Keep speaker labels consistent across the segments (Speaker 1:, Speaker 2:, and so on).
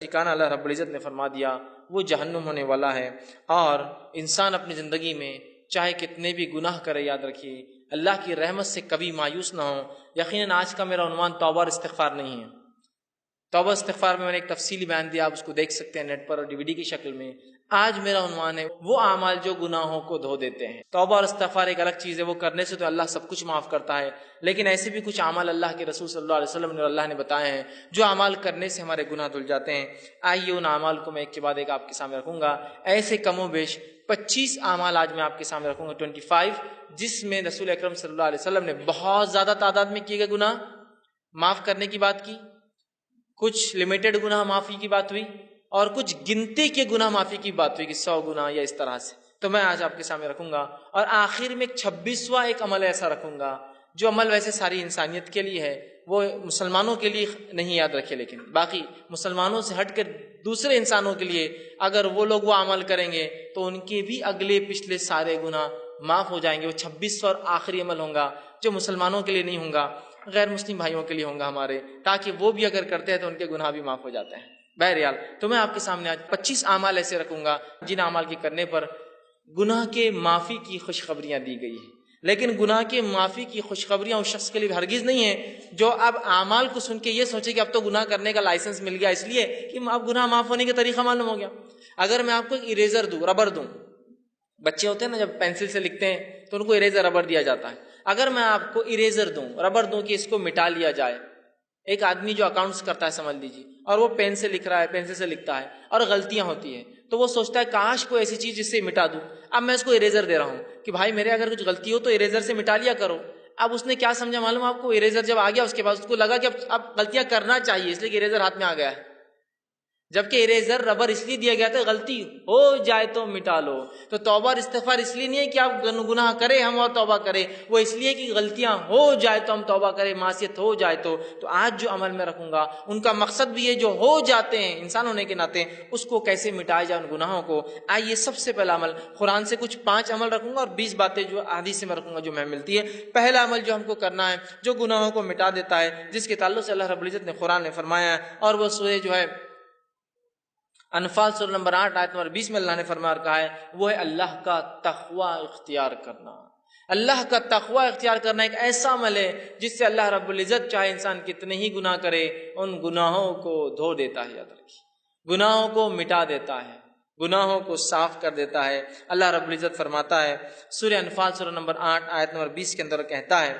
Speaker 1: ٹھکانہ اللہ رب العزت نے فرما دیا وہ جہنم ہونے والا ہے۔ اور انسان اپنی زندگی میں چاہے کتنے بھی گناہ کرے، یاد رکھیے اللہ کی رحمت سے کبھی مایوس نہ ہو۔ یقیناً آج کا میرا عنوان توبہ اور استغفار نہیں ہے۔ توبہ استغفار میں نے ایک تفصیلی بیان دیا، آپ اس کو دیکھ سکتے ہیں نیٹ پر اور DVD کی شکل میں۔ آج میرا عنوان ہے وہ اعمال جو گناہوں کو دھو دیتے ہیں۔ توبہ اور استغفار ایک الگ چیز ہے، وہ کرنے سے تو اللہ سب کچھ معاف کرتا ہے، لیکن ایسے بھی کچھ اعمال اللہ کے رسول صلی اللہ علیہ وسلم نے اور اللہ نے بتائے ہیں جو اعمال کرنے سے ہمارے گناہ دھل جاتے ہیں۔ آئیے ان اعمال کو میں ایک کے بعد ایک آپ کے سامنے رکھوں گا۔ ایسے کم و بیش 25 اعمال آج میں آپ کے سامنے رکھوں گا، 25، جس میں رسول اکرم صلی اللہ علیہ وسلم نے بہت زیادہ تعداد میں کیے گئے گناہ معاف کرنے کی بات کی، کچھ لمیٹڈ گناہ معافی کی بات ہوئی، اور کچھ گنتی کے گناہ معافی کی بات ہوئی کہ 100 گناہ یا اس طرح سے۔ تو میں آج آپ کے سامنے رکھوں گا، اور آخر میں 26واں ایک عمل ایسا رکھوں گا جو عمل ویسے ساری انسانیت کے لیے ہے، وہ مسلمانوں کے لیے نہیں، یاد رکھے، لیکن باقی مسلمانوں سے ہٹ کر دوسرے انسانوں کے لیے اگر وہ لوگ وہ عمل کریں گے تو ان کے بھی اگلے پچھلے سارے گناہ معاف ہو جائیں گے۔ وہ 26واں اور آخری عمل ہوں گا جو مسلمانوں کے لیے نہیں ہوں گا، غیر مسلم بھائیوں کے لیے ہوں گا ہمارے، تاکہ وہ بھی اگر کرتے ہیں تو ان کے گناہ بھی معاف ہو جاتے ہیں۔ بہرحال تو میں آپ کے سامنے آج 25 اعمال ایسے رکھوں گا جن اعمال کے کرنے پر گناہ کے معافی کی خوشخبریاں دی گئی ہیں، لیکن گناہ کے معافی کی خوشخبریاں اس شخص کے لیے ہرگز نہیں ہیں جو اب اعمال کو سن کے یہ سوچے کہ اب تو گناہ کرنے کا لائسنس مل گیا، اس لیے کہ اب گناہ معاف ہونے کا طریقہ معلوم ہو گیا۔ اگر میں آپ کو ایک اریزر دوں، ربر دوں، بچے ہوتے ہیں نا جب پینسل سے لکھتے ہیں تو ان کو اریزر ربر دیا جاتا ہے، اگر میں آپ کو اریزر دوں، ربر دوں کہ اس کو مٹا لیا جائے، ایک آدمی جو اکاؤنٹس کرتا ہے سمجھ لیجیے، اور وہ پین سے لکھ رہا ہے، پینسل سے لکھتا ہے اور غلطیاں ہوتی ہیں، تو وہ سوچتا ہے کاش کوئی ایسی چیز جس سے مٹا دوں۔ اب میں اس کو اریزر دے رہا ہوں کہ بھائی میرے اگر کچھ غلطی ہو تو اریزر سے مٹا لیا کرو۔ اب اس نے کیا سمجھا معلوم آپ کو؟ اریزر جب آ گیا اس کے بعد اس کو لگا کہ اب غلطیاں کرنا چاہیے، اس لیے کہ اریزر ہاتھ میں آ گیا ہے، جبکہ اریزر ربر اس لیے دیا گیا تھا غلطی ہو جائے تو مٹا لو۔ تو توبہ اور استغفار اس لیے نہیں ہے کہ آپ گناہ کریں ہم اور توبہ کریں، وہ اس لیے کہ غلطیاں ہو جائے تو ہم توبہ کریں، معصیت ہو جائے تو آج جو عمل میں رکھوں گا ان کا مقصد بھی ہے جو ہو جاتے ہیں انسان ہونے کے ناطے اس کو کیسے مٹایا جائے ان گناہوں کو۔ آئیے سب سے پہلا عمل قرآن سے کچھ 5 عمل رکھوں گا اور 20 باتیں جو حدیث سے میں رکھوں گا جو میں ملتی ہے۔ پہلا عمل جو ہم کو کرنا ہے جو گناہوں کو مٹا دیتا ہے، جس کے تعلق سے اللہ رب العزت نے قرآن نے فرمایا ہے، اور وہ سورہ جو ہے انفال سورہ نمبر 8 آیت نمبر 20 میں اللہ نے فرما کہا ہے، وہ ہے اللہ کا تقوی اختیار کرنا۔ اللہ کا تقوی اختیار کرنا ایک ایسا عمل ہے جس سے اللہ رب العزت چاہے انسان کتنے ہی گناہ کرے ان گناہوں کو دھو دیتا ہے، یاد رکھیے، گناہوں کو مٹا دیتا ہے، گناہوں کو صاف کر دیتا ہے۔ اللہ رب العزت فرماتا ہے سورہ انفال سورہ نمبر 8 آیت نمبر 20 کے اندر کہتا ہے،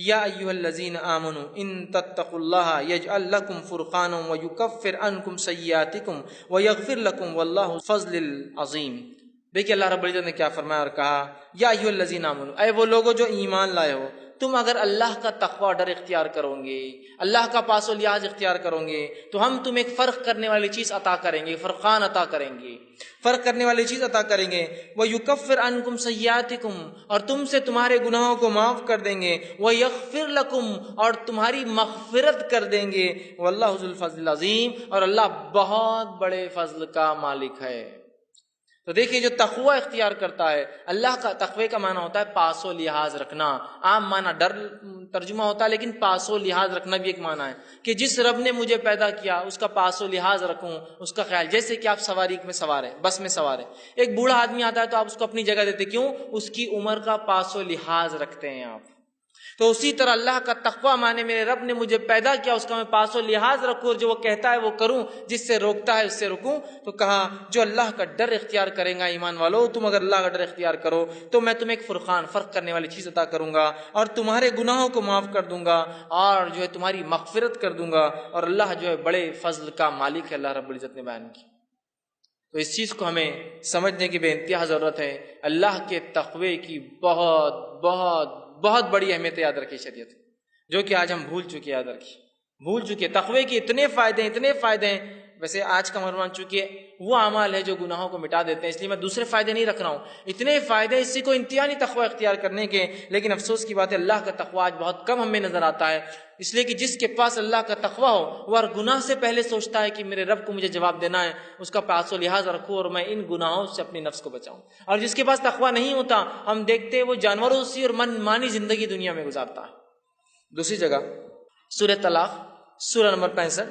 Speaker 1: یا ایھا الذین آمنوا ان تتقوا اللہ یجعل لکم فرقانا ویکفر عنکم سیئاتکم ویغفر لکم واللہ ذو الفضل العظیم۔ دیکھیے اللہ رب العزت نے کیا فرمایا اور کہا، یا ایھا الذین آمنوا، اے وہ لوگوں جو ایمان لائے ہو، تم اگر اللہ کا تقوی ڈر اختیار کرو گے، اللہ کا پاس و لحاظ اختیار کرو گے تو ہم تمہیں ایک فرق کرنے والی چیز عطا کریں گے، فرقان عطا کریں گے، فرق کرنے والی چیز عطا کریں گے۔ وَيُكَفِّرْ عَنْكُمْ سَيِّئَاتِكُمْ، اور تم سے تمہارے گناہوں کو معاف کر دیں گے، وَيَغْفِرْ لَكُمْ، اور تمہاری مغفرت کر دیں گے، وَاللَّهُ ذُو الْفَضْلِ الْعَظِيمِ، اور اللہ بہت بڑے فضل کا مالک ہے۔ تو دیکھیے جو تقوی اختیار کرتا ہے، اللہ کا تقوی کا معنی ہوتا ہے پاس و لحاظ رکھنا، عام معنی ڈر ترجمہ ہوتا ہے، لیکن پاس و لحاظ رکھنا بھی ایک معنی ہے کہ جس رب نے مجھے پیدا کیا اس کا پاس و لحاظ رکھوں، اس کا خیال۔ جیسے کہ آپ سواری میں سوار ہیں، بس میں سوار ہیں، ایک بوڑھا آدمی آتا ہے تو آپ اس کو اپنی جگہ دیتے، کیوں؟ اس کی عمر کا پاس و لحاظ رکھتے ہیں آپ۔ تو اسی طرح اللہ کا تقوی مانے میرے رب نے مجھے پیدا کیا، اس کا میں پاس و لحاظ رکھوں، اور جو وہ کہتا ہے وہ کروں، جس سے روکتا ہے اس سے رکوں۔ تو کہا جو اللہ کا ڈر اختیار کرے گا، ایمان والو تم اگر اللہ کا ڈر اختیار کرو تو میں تمہیں ایک فرقان، فرق کرنے والی چیز عطا کروں گا، اور تمہارے گناہوں کو معاف کر دوں گا، اور جو ہے تمہاری مغفرت کر دوں گا، اور اللہ جو ہے بڑے فضل کا مالک ہے، اللہ رب العزت نے بیان کی۔ تو اس چیز کو ہمیں سمجھنے کی بے انتہا ضرورت ہے۔ اللہ کے تقوی کی بہت بہت بہت بڑی اہمیت یاد رکھی شریعت، جو کہ آج ہم بھول چکے، یاد رکھیے بھول چکے۔ تقوی کے اتنے فائدے ہیں، اتنے فائدے ہیں۔ ویسے آج کا عنوان چونکہ وہ اعمال ہے جو گناہوں کو مٹا دیتے ہیں، اس لیے میں دوسرے فائدے نہیں رکھ رہا ہوں، اتنے فائدے اسی کو انتہائی تقوی اختیار کرنے کے۔ لیکن افسوس کی بات ہے اللہ کا تقوی آج بہت کم ہمیں نظر آتا ہے، اس لیے کہ جس کے پاس اللہ کا تقوی ہو وہ ہر گناہ سے پہلے سوچتا ہے کہ میرے رب کو مجھے جواب دینا ہے، اس کا پاس و لحاظ رکھوں اور میں ان گناہوں سے اپنی نفس کو بچاؤں۔ اور جس کے پاس تقوی نہیں ہوتا، ہم دیکھتے ہیں وہ جانوروں سی اور من مانی زندگی دنیا میں گزارتا ہے۔ دوسری جگہ سورہ طلاق سورہ نمبر 65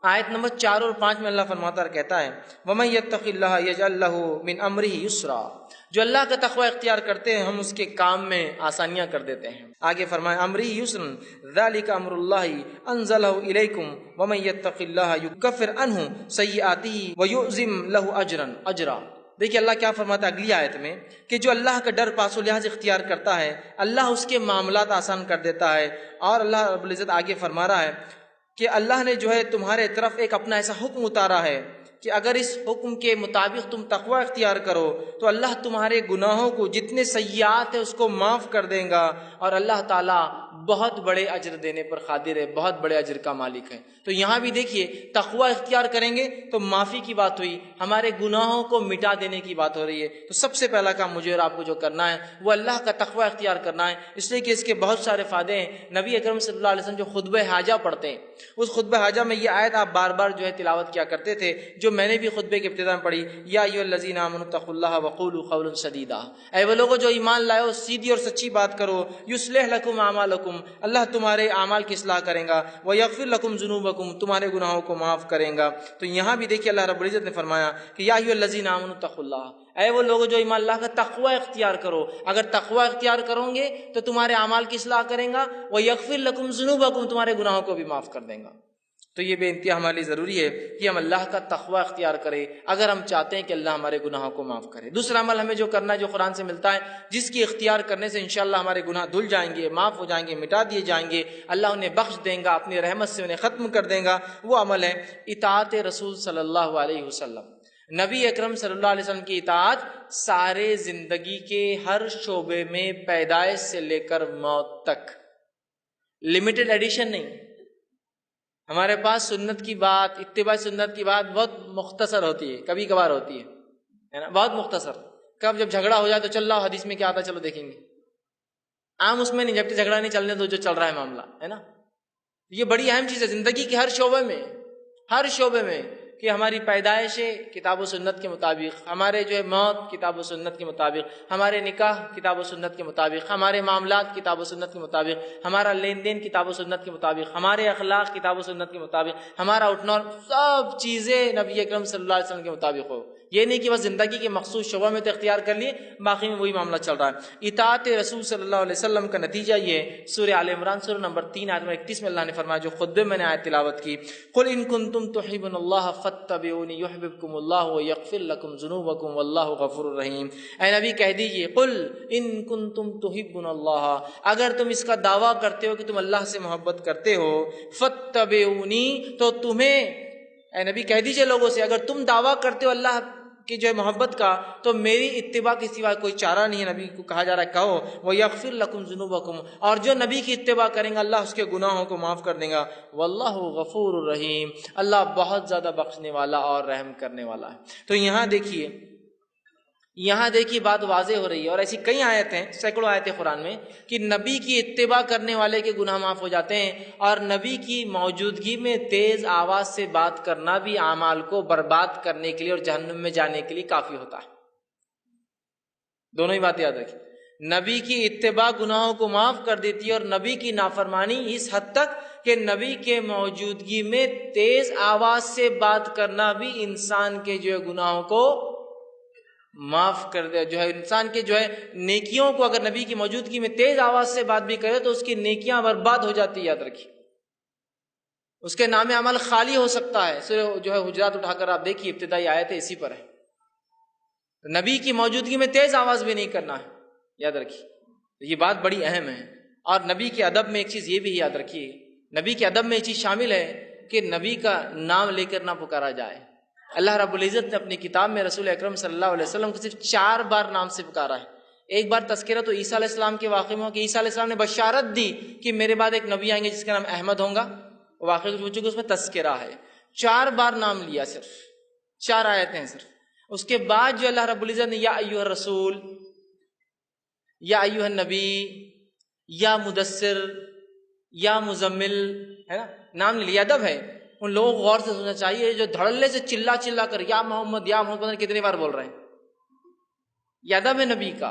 Speaker 1: آیت نمبر 4 اور 5 میں اللہ فرماتا اور کہتا ہے وَمَن يَتَّقِ اللَّهَ يَجْعَل لَّهُ مِنْ أَمْرِهِ يُسْرًا، جو اللہ کا تقوی اختیار کرتے ہیں ہم اس کے کام میں آسانیاں کر دیتے ہیں۔ آگے فرمائے امرِهِ يُسْرًا ذَلِكَ أَمْرُ اللَّهِ أَنزَلَهُ إِلَيْكُمْ وَمَن يَتَّقِ اللَّهَ يُكَفِّرْ عَنْهُ سَيِّئَاتِهِ وَيُعْظِمْ لَهُ أَجْرًا۔ دیکھیے اللہ کیا فرماتا ہے اگلی آیت میں کہ جو اللہ کا ڈر پاس و لحاظ اختیار کرتا ہے اللہ اس کے معاملات آسان کر دیتا ہے۔ اور اللہ رب العزت آگے فرما رہا ہے کہ اللہ نے جو ہے تمہارے طرف ایک اپنا ایسا حکم اتارا ہے کہ اگر اس حکم کے مطابق تم تقوی اختیار کرو تو اللہ تمہارے گناہوں کو جتنے سیئات ہیں اس کو معاف کر دے گا، اور اللہ تعالیٰ بہت بڑے اجر دینے پر قادر ہے، بہت بڑے اجر کا مالک ہے۔ تو یہاں بھی دیکھیے تقوی اختیار کریں گے تو معافی کی بات ہوئی، ہمارے گناہوں کو مٹا دینے کی بات ہو رہی ہے۔ تو سب سے پہلا کام مجھے اور آپ کو جو کرنا ہے وہ اللہ کا تقوی اختیار کرنا ہے، اس لیے کہ اس کے بہت سارے فائدے ہیں۔ نبی اکرم صلی اللہ علیہ وسلم جو خطبہ حاجہ پڑھتے ہیں اس خطبہ حاجہ میں یہ آیت آپ بار بار جو ہے تلاوت کیا کرتے تھے، جو میں نے بھی خطبے کے ابتدا میں پڑھی، یا ایھا الذین آمنوا اتقوا اللہ وقولوا قولا سدیدا، اے وہ لوگوں جو ایمان لائے ہو سیدھی اور سچی بات کرو، یصلح لکم اعمالکم، اللہ تمہارے اعمال کی اصلاح کرے گا، ویغفر لکم ذنوبکم، تمہارے گناہوں کو معاف کرے گا۔ تو یہاں بھی دیکھیے اللہ رب العزت نے فرمایا کہ یا ایھا الذین آمنوا اتقوا اللہ، اے وہ لوگوں جو ایمان اللہ کا تقوی اختیار کرو، اگر تقوی اختیار کرو گے تو تمہارے اعمال کی اصلاح کریں گا، ویغفر لکم ذنوبکم، تمہارے گناہوں کو بھی معاف کر دیں گا۔ تو یہ بے انتہا ہمارے لیے ضروری ہے کہ ہم اللہ کا تقوی اختیار کریں اگر ہم چاہتے ہیں کہ اللہ ہمارے گناہوں کو معاف کرے۔ دوسرا عمل ہمیں جو کرنا ہے جو قرآن سے ملتا ہے، جس کی اختیار کرنے سے انشاءاللہ ہمارے گناہ دھل جائیں گے، معاف ہو جائیں گے، مٹا دیے جائیں گے، اللہ انہیں بخش دیں گا، اپنی رحمت سے انہیں ختم کر دیں گا، وہ عمل ہے اطاعت رسول صلی اللہ علیہ وسلم۔ نبی اکرم صلی اللہ علیہ وسلم کی اطاعت سارے زندگی کے ہر شعبے میں، پیدائش سے لے کر موت تک، لمیٹڈ ایڈیشن نہیں۔ ہمارے پاس سنت کی بات، اتباع سنت کی بات بہت مختصر ہوتی ہے، کبھی کبھار ہوتی ہے نا، بہت مختصر۔ کب جب جھگڑا ہو جائے تو چل رہا ہو حدیث میں کیا آتا ہے چلو دیکھیں گے، عام اس میں نہیں، جب کہ جھگڑا نہیں چلنے دو جو چل رہا ہے معاملہ ہے نا۔ یہ بڑی اہم چیز ہے زندگی کے ہر شعبے میں، ہر شعبے میں، کہ ہماری پیدائش کتاب و سنت کے مطابق، ہمارے جو ہے موت کتاب و سنت کے مطابق، ہمارے نکاح کتاب و سنت کے مطابق، ہمارے معاملات کتاب و سنت کے مطابق، ہمارا لین دین کتاب و سنت کے مطابق، ہمارے اخلاق کتاب و سنت کے مطابق، ہمارا اٹھنا، سب چیزیں نبی اکرم صلی اللہ علیہ وسلم کے مطابق ہو۔ یہ نہیں کہ بس زندگی کے مخصوص شعبہ میں تو اختیار کر لیے باقی میں وہی معاملہ چل رہا ہے۔ اطاعت رسول صلی اللہ علیہ وسلم کا نتیجہ یہ سورہ آل عمران سورہ نمبر 3 آیت نمبر 31 میں اللہ نے فرمایا، جو خطبے میں نے آیت تلاوت کی، قل ان کنتم تحبون اللہ فاتبعونی یحببکم اللہ ویغفر لکم ذنوبکم واللہ غفور الرحیم۔ اے نبی کہہ دیجئے، قل ان کنتم تحبون اللہ، اگر تم اس کا دعویٰ کرتے ہو کہ تم اللہ سے محبت کرتے ہو، فاتبعونی، تو تمہیں، اے نبی کہہ دیجئے لوگوں سے، اگر تم دعویٰ کرتے ہو اللہ کی جو ہے محبت کا تو میری اتباع کے سوا کوئی چارہ نہیں ہے۔ نبی کو کہا جا رہا ہے کہو وَيَغْفِرْ لَكُمْ ذُنُوبَكُمْ، اور جو نبی کی اتباع کریں گا اللہ اس کے گناہوں کو معاف کر دے گا، واللہ غفور الرحیم، اللہ بہت زیادہ بخشنے والا اور رحم کرنے والا ہے۔ تو یہاں دیکھیے بات واضح ہو رہی ہے، اور ایسی کئی آیتیں، سینکڑوں آیتیں قرآن میں، کہ نبی کی اتباع کرنے والے کے گناہ معاف ہو جاتے ہیں، اور نبی کی موجودگی میں تیز آواز سے بات کرنا بھی اعمال کو برباد کرنے کے لیے اور جہنم میں جانے کے لیے کافی ہوتا ہے۔ دونوں ہی بات یاد رکھیں، نبی کی اتباع گناہوں کو معاف کر دیتی ہے، اور نبی کی نافرمانی اس حد تک کہ نبی کے موجودگی میں تیز آواز سے بات کرنا بھی انسان کے جو ہے گناہوں کو معاف کر دے، جو ہے انسان کے جو ہے نیکیوں کو، اگر نبی کی موجودگی میں تیز آواز سے بات بھی کرے تو اس کی نیکیاں برباد ہو جاتی ہے، یاد رکھیے، اس کے نام عمل خالی ہو سکتا ہے۔ سورہ جو ہے حجرات اٹھا کر آپ دیکھیے، ابتدائی آیت ہے اسی پر ہے، نبی کی موجودگی میں تیز آواز بھی نہیں کرنا ہے، یاد رکھیے، یہ بات بڑی اہم ہے۔ اور نبی کے ادب میں ایک چیز یہ بھی یاد رکھیے، نبی کے ادب میں ایک چیز شامل ہے کہ نبی کا نام لے کر نہ پکارا جائے۔ اللہ رب العزت نے اپنی کتاب میں رسول اکرم صلی اللہ علیہ وسلم کو صرف 4 بار نام سے پکارا ہے۔ ایک بار تذکرہ تو عیسیٰ علیہ السلام کے واقعے میں ہو کہ عیسیٰ علیہ السلام نے بشارت دی کہ میرے بعد ایک نبی آئیں گے جس کا نام احمد ہوگا، واقعہ کچھ پوچھو کہ اس میں تذکرہ ہے، 4 بار نام لیا، صرف 4 آیتیں ہیں صرف۔ اس کے بعد جو اللہ رب العزت نے یا ایھا الرسول، یا ایھا النبی، یا مدثر، یا مزمل، ہے نا، نام لیا، ادب ہے۔ ان لوگوں کو غور سے سننا چاہیے جو دھڑلے سے چلا کر یا محمد یا محمد، پتہ نہیں کتنی بار بول رہے ہیں، یہ ادب ہے نبی کا،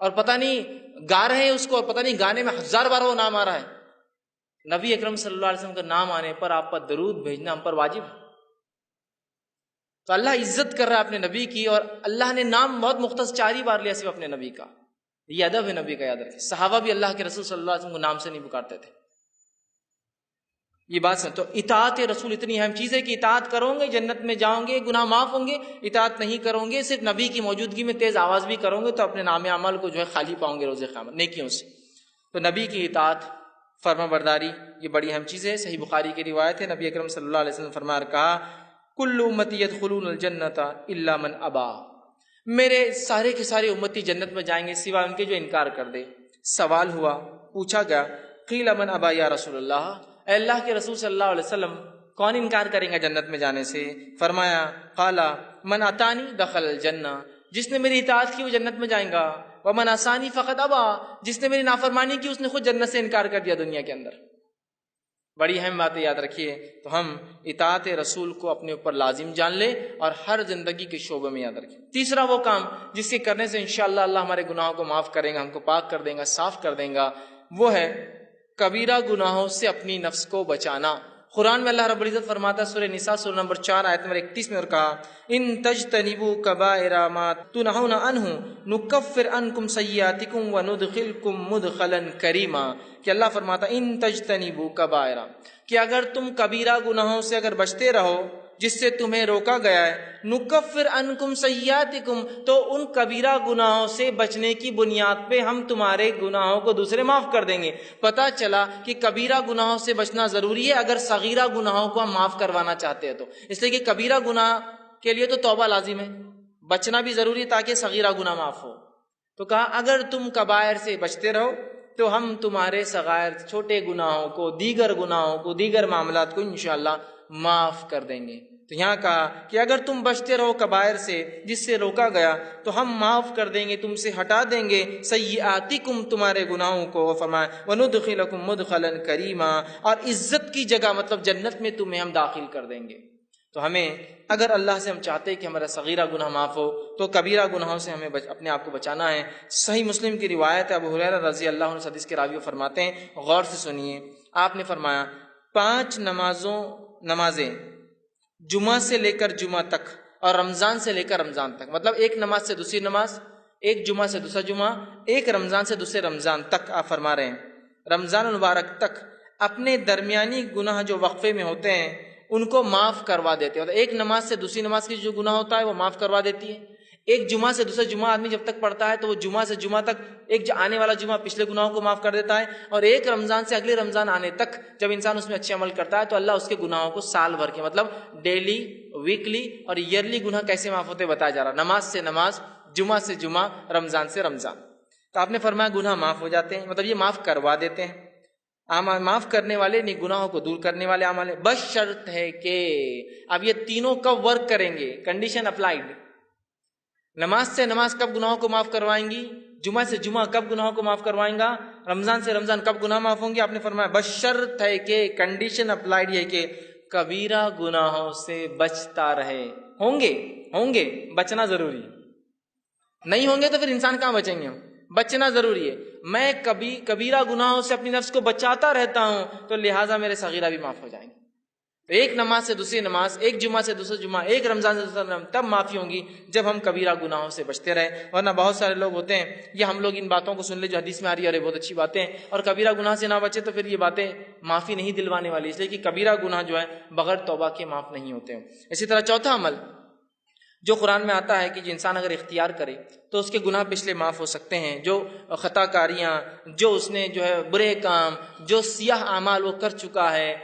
Speaker 1: اور پتہ نہیں گا رہے ہیں اس کو، اور پتہ نہیں گانے میں 1000 بار وہ نام آ رہا ہے، نبی اکرم صلی اللہ علیہ وسلم کا نام آنے پر آپ پر درود بھیجنا ہم پر واجب ہے۔ تو اللہ عزت کر رہا ہے اپنے نبی کی، اور اللہ نے نام بہت مختص 4 ہی بار لیا صرف اپنے نبی کا۔ یہ ادب ہے نبی کا، یاد رکھیں۔ صحابہ بھی اللہ کے رسول صلی اللہ علیہ وسلم کو نام سے نہیں پکارتے تھے۔ یہ بات سن تو اطاعت رسول اتنی اہم چیز ہے کہ اطاعت کرو گے جنت میں جاؤ گے، گناہ معاف ہوں گے۔ اطاعت نہیں کرو گے، صرف نبی کی موجودگی میں تیز آواز بھی کرو گے، تو اپنے نام عمل کو جو ہے خالی پاؤں گے روز قیامت نیکیوں سے۔ تو نبی کی اطاعت، فرما برداری، یہ بڑی اہم چیز ہے۔ صحیح بخاری کی روایت ہے، نبی اکرم صلی اللہ علیہ وسلم فرمایا کہا کل امتی یدخلون الجنت الا من ابا، میرے سارے کے سارے امتی جنت میں جائیں گے سوائے ان کے جو انکار کر دے۔ سوال ہوا، پوچھا گیا قیل من ابا یا رسول اللہ، اے اللہ کے رسول صلی اللہ علیہ وسلم کون انکار کریں گا جنت میں جانے سے؟ فرمایا قالا من اتانی دخل الجنہ، جس نے میری اطاعت کی وہ جنت میں جائیں گا، ومن عصانی فقط ابا، جس نے میری نافرمانی کی اس نے خود جنت سے انکار کر دیا دنیا کے اندر۔ بڑی اہم باتیں یاد رکھیے۔ تو ہم اطاعت رسول کو اپنے اوپر لازم جان لیں اور ہر زندگی کے شعبے میں یاد رکھیں۔ تیسرا وہ کام جس کے کرنے سے انشاءاللہ اللہ ہمارے گناہوں کو معاف کرے گا، ہم کو پاک کر دے گا، صاف کر دے گا، وہ ہے کبیرہ گناہوں سے اپنی نفس کو بچانا۔ قرآن میں اللہ رب العزت فرماتا ہے سورہ نساء سورہ نمبر 4 آیت نمبر 31 میں، اور کہا ان تجتنبوا کبائر ما تنہون عنہ نکفر عنکم سیئاتکم وندخلکم مدخلا کریما، کہ اللہ فرماتا ان تجتنبوا کبائر، کہ اگر تم کبیرہ گناہوں سے اگر بچتے رہو جس سے تمہیں روکا گیا ہے، نکفر عنکم سیئاتکم، تو ان کبیرہ گناہوں سے بچنے کی بنیاد پہ ہم تمہارے گناہوں کو دوسرے معاف کر دیں گے۔ پتہ چلا کہ کبیرہ گناہوں سے بچنا ضروری ہے اگر صغیرہ گناہوں کو ہم معاف کروانا چاہتے ہیں تو، اس لیے کہ کبیرہ گناہ کے لیے تو توبہ لازم ہے، بچنا بھی ضروری ہے تاکہ صغیرہ گناہ معاف ہو۔ تو کہا اگر تم کبائر سے بچتے رہو تو ہم تمہارے صغائر چھوٹے گناہوں کو، دیگر گناہوں کو، دیگر معاملات کو انشاءاللہ معاف کر دیں گے۔ تو یہاں کہا کہ اگر تم بچتے رہو کبائر سے جس سے روکا گیا تو ہم معاف کر دیں گے، تم سے ہٹا دیں گے سیئاتکم تمہارے گناہوں کو، فرمایا وندخلکم مدخلا کریما، اور عزت کی جگہ مطلب جنت میں تمہیں ہم داخل کر دیں گے۔ تو ہمیں اگر اللہ سے ہم چاہتے ہیں کہ ہمارا صغیرہ گناہ معاف ہو تو کبیرہ گناہوں سے ہمیں اپنے آپ کو بچانا ہے۔ صحیح مسلم کی روایت ہے، ابو ہریرہ رضی اللہ عنہ حدیث کے راوی فرماتے ہیں، غور سے سنیے، آپ نے فرمایا 5 نمازیں جمعہ سے لے کر جمعہ تک اور رمضان سے لے کر رمضان تک، مطلب ایک نماز سے دوسری نماز، ایک جمعہ سے دوسرا جمعہ، ایک رمضان سے دوسرے رمضان تک، آپ فرما رہے ہیں رمضان المبارک تک اپنے درمیانی گناہ جو وقفے میں ہوتے ہیں ان کو معاف کروا دیتے ہیں۔ ایک نماز سے دوسری نماز کی جو گناہ ہوتا ہے وہ معاف کروا دیتی ہے۔ ایک جمعہ سے دوسرا جمعہ آدمی جب تک پڑھتا ہے تو وہ جمعہ سے جمعہ تک ایک آنے والا جمعہ پچھلے گناہوں کو معاف کر دیتا ہے، اور ایک رمضان سے اگلے رمضان آنے تک جب انسان اس میں اچھے عمل کرتا ہے تو اللہ اس کے گناہوں کو سال بھر کے مطلب ڈیلی، ویکلی اور ایئرلی گناہ کیسے معاف ہوتے بتایا جا رہا، نماز سے نماز، جمعہ سے جمعہ، رمضان سے رمضان۔ تو آپ نے فرمایا گناہ معاف ہو جاتے ہیں، مطلب یہ معاف کروا دیتے ہیں۔ معاف کرنے والے نہیں، گناہوں کو دور کرنے والے عمل ہے، بس شرط ہے کہ اب یہ تینوں کب ورک کریں گے، کنڈیشن اپلائیڈ۔ نماز سے نماز کب گناہوں کو معاف کروائیں گی، جمعہ سے جمعہ کب گناہوں کو معاف کروائیں گا، رمضان سے رمضان کب گناہ معاف ہوں گے؟ آپ نے فرمایا بس شرط ہے کہ، کنڈیشن اپلائیڈ ہے کہ کبیرہ گناہوں سے بچتا رہے۔ ہوں گے بچنا ضروری ہے، نہیں ہوں گے تو پھر انسان کہاں بچیں گے ہم؟ بچنا ضروری ہے۔ میں کبیرہ گناہوں سے اپنی نفس کو بچاتا رہتا ہوں تو لہٰذا میرے صغیرہ بھی معاف ہو جائیں گے۔ ایک نماز سے دوسری نماز، ایک جمعہ سے دوسرا جمعہ، ایک رمضان سے دوسرا رمضان، تب معافی ہوں گی جب ہم کبیرہ گناہوں سے بچتے رہے۔ ورنہ بہت سارے لوگ ہوتے ہیں، یہ ہم لوگ ان باتوں کو سن لے جو حدیث میں آ رہی ہے اور یہ بہت اچھی باتیں ہیں، اور کبیرہ گناہ سے نہ بچے تو پھر یہ باتیں معافی نہیں دلوانے والی، اس لیے کہ کبیرہ گناہ جو ہے بغیر توبہ کے معاف نہیں ہوتے ہیں۔ اسی طرح چوتھا عمل جو قرآن میں آتا ہے کہ جو انسان اگر اختیار کرے تو اس کے گناہ پچھلے معاف ہو سکتے ہیں، جو خطا کاریاں، جو اس نے جو ہے برے کام، جو سیاہ اعمال وہ کر چکا ہے،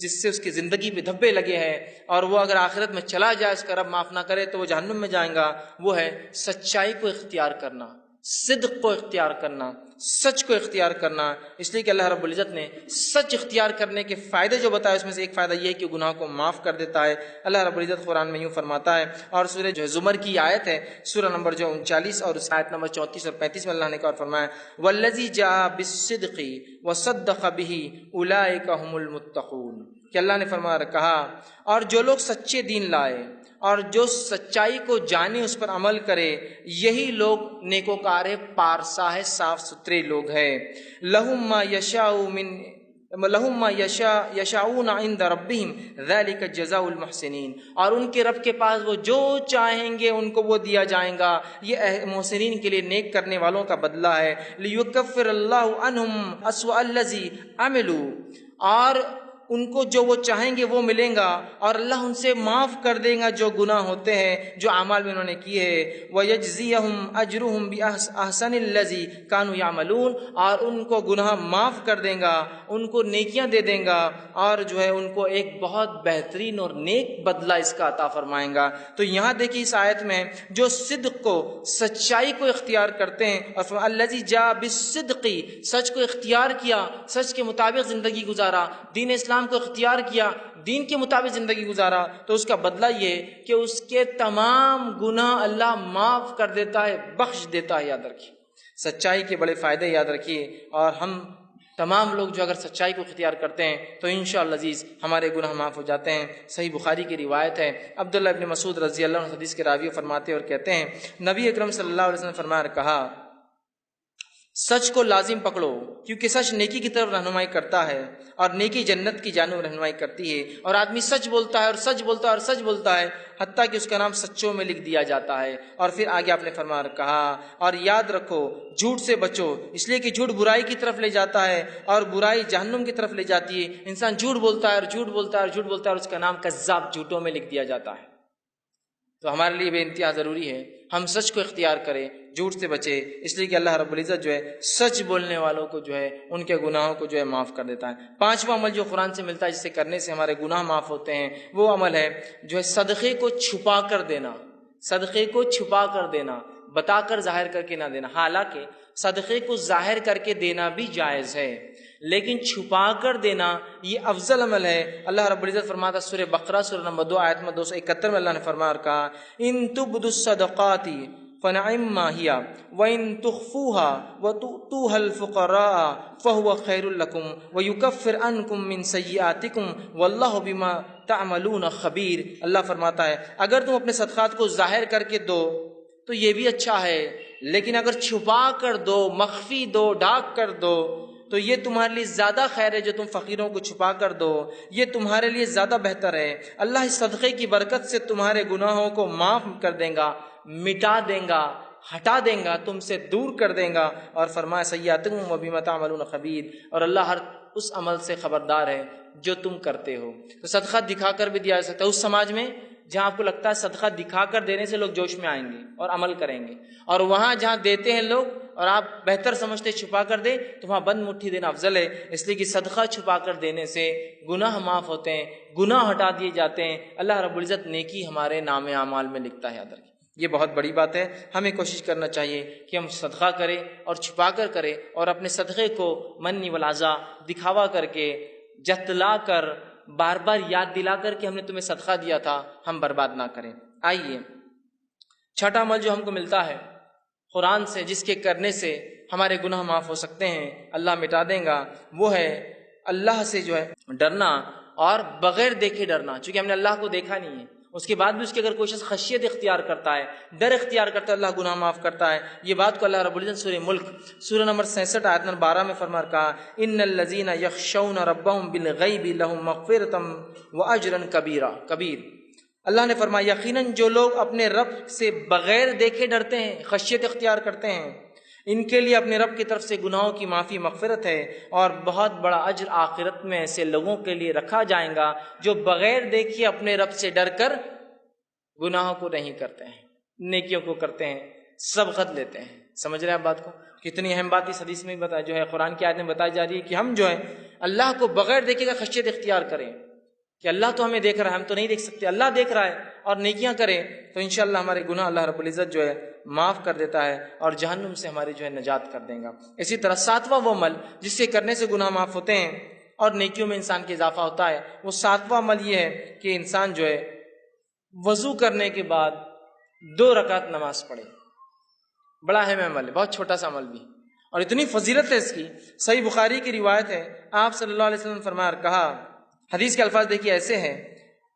Speaker 1: جس سے اس کی زندگی پہ دھبے لگے ہیں، اور وہ اگر آخرت میں چلا جائے اس کا رب معاف نہ کرے تو وہ جہنم میں جائیں گا، وہ ہے سچائی کو اختیار کرنا، صدق کو اختیار کرنا، سچ کو اختیار کرنا۔ اس لیے کہ اللہ رب العزت نے سچ اختیار کرنے کے فائدے جو بتائے اس میں سے ایک فائدہ یہ ہے کہ گناہ کو معاف کر دیتا ہے۔ اللہ رب العزت قرآن میں یوں فرماتا ہے، اور سورہ جو زمر کی آیت ہے، سورہ نمبر جو 39 اور اس آیت نمبر 34 اور 35 میں اللہ نے کہا اور فرمایا والذی جاء بالصدق وصدق به اولئک هم المتقون، کہ اللہ نے فرمایا کہا اور جو لوگ سچے دین لائے اور جو سچائی کو جانے اس پر عمل کرے یہی لوگ نیکوکار ہے، پارسا ہے، صاف ستھرے لوگ ہیں۔ لہم ما یشاء من لہم ما یشاؤون عند ربہم ذالک جزاء المحسنین، اور ان کے رب کے پاس وہ جو چاہیں گے ان کو وہ دیا جائے گا، یہ محسنین کے لیے، نیک کرنے والوں کا بدلہ ہے۔ لیکفر اللہ عنہم اسوأ الذی عملوا، اور ان کو جو وہ چاہیں گے وہ ملیں گا، اور اللہ ان سے معاف کر دے گا جو گناہ ہوتے ہیں، جو اعمال میں انہوں نے کیے ہیں۔ وَيَجْزِيَهُمْ أَجْرُهُمْ بِأَحْسَنِ الَّذِي كَانُوا يَعْمَلُونَ، اور ان کو گناہ معاف کر دیں گا، ان کو نیکیاں دے دیں گا، اور جو ہے ان کو ایک بہت بہترین اور نیک بدلہ اس کا عطا فرمائیں گا۔ تو یہاں دیکھیے اس آیت میں جو صدق کو، سچائی کو اختیار کرتے ہیں، اور الَّذِي جَاءَ بِالصِّدْقِ، سچ کو اختیار کیا، سچ کے مطابق زندگی گزارا، دین اسلام کو اختیار کیا، دین کے مطابق زندگی گزارا، تو اس کا بدلہ یہ کہ اس کے تمام گناہ اللہ معاف کر دیتا ہے، بخش دیتا ہے۔ یاد رکھیے سچائی کے بڑے فائدے، یاد رکھیے، اور ہم تمام لوگ جو اگر سچائی کو اختیار کرتے ہیں تو انشاءاللہ عزیز ہمارے گناہ معاف ہو جاتے ہیں۔ صحیح بخاری کی روایت ہے، عبداللہ ابن مسعود رضی اللہ عنہ حدیث کے راوی فرماتے ہیں اور کہتے ہیں، نبی اکرم صلی اللہ علیہ وسلم نے فرمایا، کہا سچ کو لازم پکڑو، کیونکہ سچ نیکی کی طرف رہنمائی کرتا ہے، اور نیکی جنت کی جانب رہنمائی کرتی ہے۔ اور آدمی سچ بولتا ہے اور سچ بولتا ہے اور سچ بولتا ہے، حتیٰ کہ اس کا نام سچوں میں لکھ دیا جاتا ہے۔ اور پھر آگے آپ نے فرمایا، کہا اور یاد رکھو جھوٹ سے بچو، اس لیے کہ جھوٹ برائی کی طرف لے جاتا ہے، اور برائی جہنم کی طرف لے جاتی ہے۔ انسان جھوٹ بولتا ہے اور جھوٹ بولتا ہے اور جھوٹ بولتا ہے، اور اس کا نام کذاب، جھوٹوں میں لکھ دیا جاتا ہے۔ تو ہمارے لیے بے انتہا ضروری ہے ہم سچ کو اختیار کریں، جھوٹ سے بچے، اس لیے کہ اللہ رب العزت جو ہے سچ بولنے والوں کو جو ہے ان کے گناہوں کو جو ہے معاف کر دیتا ہے۔ پانچواں عمل جو قرآن سے ملتا ہے جسے کرنے سے ہمارے گناہ معاف ہوتے ہیں، وہ عمل ہے جو ہے صدقے کو چھپا کر دینا۔ صدقے کو چھپا کر دینا، بتا کر ظاہر کر کے نہ دینا۔ حالانکہ صدقے کو ظاہر کر کے دینا بھی جائز ہے، لیکن چھپا کر دینا یہ افضل عمل ہے۔ اللہ رب العزت فرماتا ہے سورہ بقرہ سورہ نمبر 2 آیت میں 271 میں اللہ نے فرمایا اور کہا، ان تبدوا الصدقات فنعم ما هي وان تخفوها وتؤتوها الفقراء فهو خير لكم ويكفر عنكم من سيئاتكم والله بما تعملون خبير۔ اللہ فرماتا ہے اگر تم اپنے صدقات کو ظاہر کر کے دو تو یہ بھی اچھا ہے، لیکن اگر چھپا کر دو، مخفی دو، ڈھانک کر دو تو یہ تمہارے لیے زیادہ خیر ہے۔ جو تم فقیروں کو چھپا کر دو یہ تمہارے لیے زیادہ بہتر ہے۔ اللہ اس صدقے کی برکت سے تمہارے گناہوں کو معاف کر دے گا، مٹا دیں گا، ہٹا دیں گا، تم سے دور کر دیں گا۔ اور فرمایا سیئاتکم وبما تعملون خبیر، اور اللہ ہر اس عمل سے خبردار ہے جو تم کرتے ہو۔ تو صدقہ دکھا کر بھی دیا جا سکتا ہے اس سماج میں جہاں آپ کو لگتا ہے صدقہ دکھا کر دینے سے لوگ جوش میں آئیں گے اور عمل کریں گے، اور وہاں جہاں دیتے ہیں لوگ اور آپ بہتر سمجھتے چھپا کر دیں تو وہاں بند مٹھی دینا افضل ہے، اس لیے کہ صدقہ چھپا کر دینے سے گناہ معاف ہوتے ہیں، گناہ ہٹا دیے جاتے ہیں، اللہ رب العزت نیکی ہمارے نام اعمال میں لکھتا ہے۔ یاد رکھیں یہ بہت بڑی بات ہے، ہمیں کوشش کرنا چاہیے کہ ہم صدقہ کریں اور چھپا کر کریں، اور اپنے صدقے کو منی والعزا دکھاوا کر کے، جتلا کر، بار بار یاد دلا کر کہ ہم نے تمہیں صدقہ دیا تھا، ہم برباد نہ کریں۔ آئیے چھٹا عمل جو ہم کو ملتا ہے قرآن سے، جس کے کرنے سے ہمارے گناہ معاف ہو سکتے ہیں، اللہ مٹا دیں گا، وہ ہے اللہ سے جو ہے ڈرنا، اور بغیر دیکھے ڈرنا۔ چونکہ ہم نے اللہ کو دیکھا نہیں ہے، اس کے بعد بھی اس کے اگر کوئی شخص خشیت اختیار کرتا ہے، ڈر اختیار کرتا ہے، اللہ گناہ معاف کرتا ہے۔ یہ بات کو اللہ رب العزت سورہ ملک سورہ نمبر 66 آیت نمبر 12 میں فرما کہا، ان الذین یخشون ربهم بالغیب لهم مغفرۃ واجرا کبیر۔ اللہ نے فرمایا یقیناً جو لوگ اپنے رب سے بغیر دیکھے ڈرتے ہیں، خشیت اختیار کرتے ہیں، ان کے لیے اپنے رب کی طرف سے گناہوں کی معافی، مغفرت ہے، اور بہت بڑا اجر آخرت میں ایسے لوگوں کے لیے رکھا جائے گا جو بغیر دیکھے اپنے رب سے ڈر کر گناہوں کو نہیں کرتے ہیں، نیکیوں کو کرتے ہیں، سبقت لیتے ہیں۔ سمجھ رہے ہیں آپ بات کو؟ کتنی اہم بات اس حدیث میں بتایا، جو ہے قرآن کی آیت میں بتائی جا رہی ہے کہ ہم جو ہے اللہ کو بغیر دیکھے کا خشیت اختیار کریں، کہ اللہ تو ہمیں دیکھ رہا ہے، ہم تو نہیں دیکھ سکتے، اللہ دیکھ رہا ہے، اور نیکیاں کریں تو انشاءاللہ ہمارے گناہ اللہ رب العزت جو ہے معاف کر دیتا ہے اور جہنم سے ہماری جو ہے نجات کر دیں گا۔ اسی طرح ساتواں وہ عمل جس سے کرنے سے گناہ معاف ہوتے ہیں اور نیکیوں میں انسان کے اضافہ ہوتا ہے، وہ ساتواں عمل یہ ہے کہ انسان جو ہے وضو کرنے کے بعد 2 رکعت نماز پڑھے۔ بڑا اہم عمل ہے، بہت چھوٹا سا عمل بھی، اور اتنی فضیلت ہے اس کی۔ صحیح بخاری کی روایت ہے، آپ صلی اللہ علیہ وسلم نے فرمایا اور کہا، حدیث کے الفاظ دیکھیے ایسے ہیں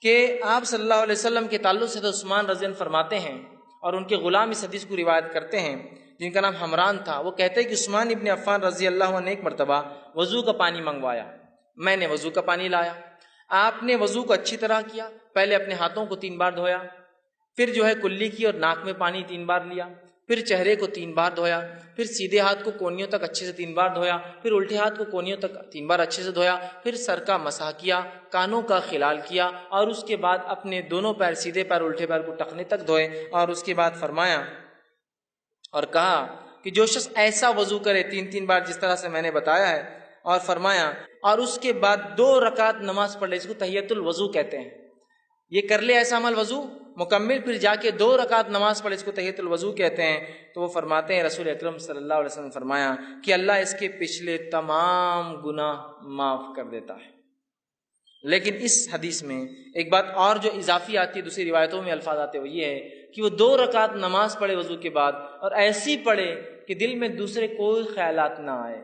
Speaker 1: کہ آپ صلی اللہ علیہ وسلم کے تعلق سے تو عثمان رضی اللہ عنہ فرماتے ہیں، اور ان کے غلام اس حدیث کو روایت کرتے ہیں جن کا نام حمران تھا، وہ کہتے ہیں کہ عثمان ابن عفان رضی اللہ عنہ نے ایک مرتبہ وضو کا پانی منگوایا، میں نے وضو کا پانی لایا، آپ نے وضو کو اچھی طرح کیا، پہلے اپنے ہاتھوں کو 3 بار دھویا، پھر جو ہے کلی کی اور ناک میں پانی 3 بار لیا، پھر چہرے کو 3 بار دھویا، پھر سیدھے ہاتھ کو کونیوں تک اچھے سے 3 بار دھویا، پھر الٹے ہاتھ کو کونیوں تک 3 بار اچھے سے دھویا، پھر سر کا مسح کیا، کانوں کا خلال کیا، اور اس کے بعد اپنے دونوں پیر، سیدھے پیر الٹے پیر کو ٹخنے تک دھوئے، اور اس کے بعد فرمایا اور کہا کہ جو شخص ایسا وضو کرے 3 بار جس طرح سے میں نے بتایا ہے، اور فرمایا اور اس کے بعد 2 رکعت نماز پڑھ لے، اس کو تحیۃ الوضو کہتے ہیں، یہ کر لے ایسا عمل وضو مکمل، پھر جا کے 2 رکعت نماز پڑھے، اس کو تحیۃ الوضو کہتے ہیں۔ تو وہ فرماتے ہیں، رسول اکرم صلی اللہ علیہ وسلم نے فرمایا کہ اللہ اس کے پچھلے تمام گناہ معاف کر دیتا ہے۔ لیکن اس حدیث میں ایک بات اور جو اضافی آتی ہے، دوسری روایتوں میں الفاظ آتے ہیں، وہ یہ ہے کہ وہ 2 رکعت نماز پڑھے وضو کے بعد، اور ایسی پڑھے کہ دل میں دوسرے کوئی خیالات نہ آئے،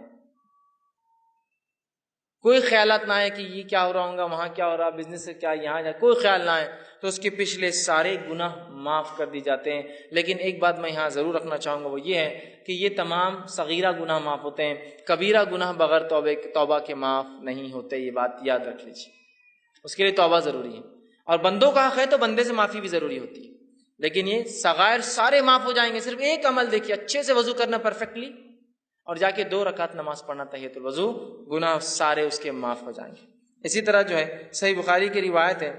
Speaker 1: کوئی خیالات نہ آئے کہ یہ کیا ہو رہا ہوگا، وہاں کیا ہو رہا، بزنس سے کیا، یہاں جائے، کوئی خیال نہ آئے، تو اس کے پچھلے سارے گناہ معاف کر دی جاتے ہیں۔ لیکن ایک بات میں یہاں ضرور رکھنا چاہوں گا، وہ یہ ہے کہ یہ تمام صغیرہ گناہ معاف ہوتے ہیں، کبیرہ گناہ بغیر توبہ کے معاف نہیں ہوتے، یہ بات یاد رکھ لیجیے، اس کے لیے توبہ ضروری ہے، اور بندوں کا حق ہے تو بندے سے معافی بھی ضروری ہوتی ہے، لیکن یہ صغائر سارے معاف ہو جائیں گے، صرف ایک عمل دیکھیے، اچھے سے وضو کرنا پرفیکٹلی، اور جا کے 2 رکعت نماز پڑھنا تحیۃ الوضو، گناہ سارے اس کے معاف ہو جائیں گے۔ اسی طرح جو ہے صحیح بخاری کی روایت ہے،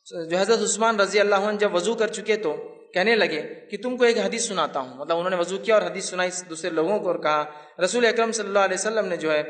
Speaker 1: جو حضرت عثمان رضی اللہ عنہ جب وضو کر چکے تو کہنے لگے کہ تم کو ایک حدیث سناتا ہوں، مطلب انہوں نے وضو کیا اور حدیث سنائی دوسرے لوگوں کو، اور کہا رسول اکرم صلی اللہ علیہ وسلم نے جو ہے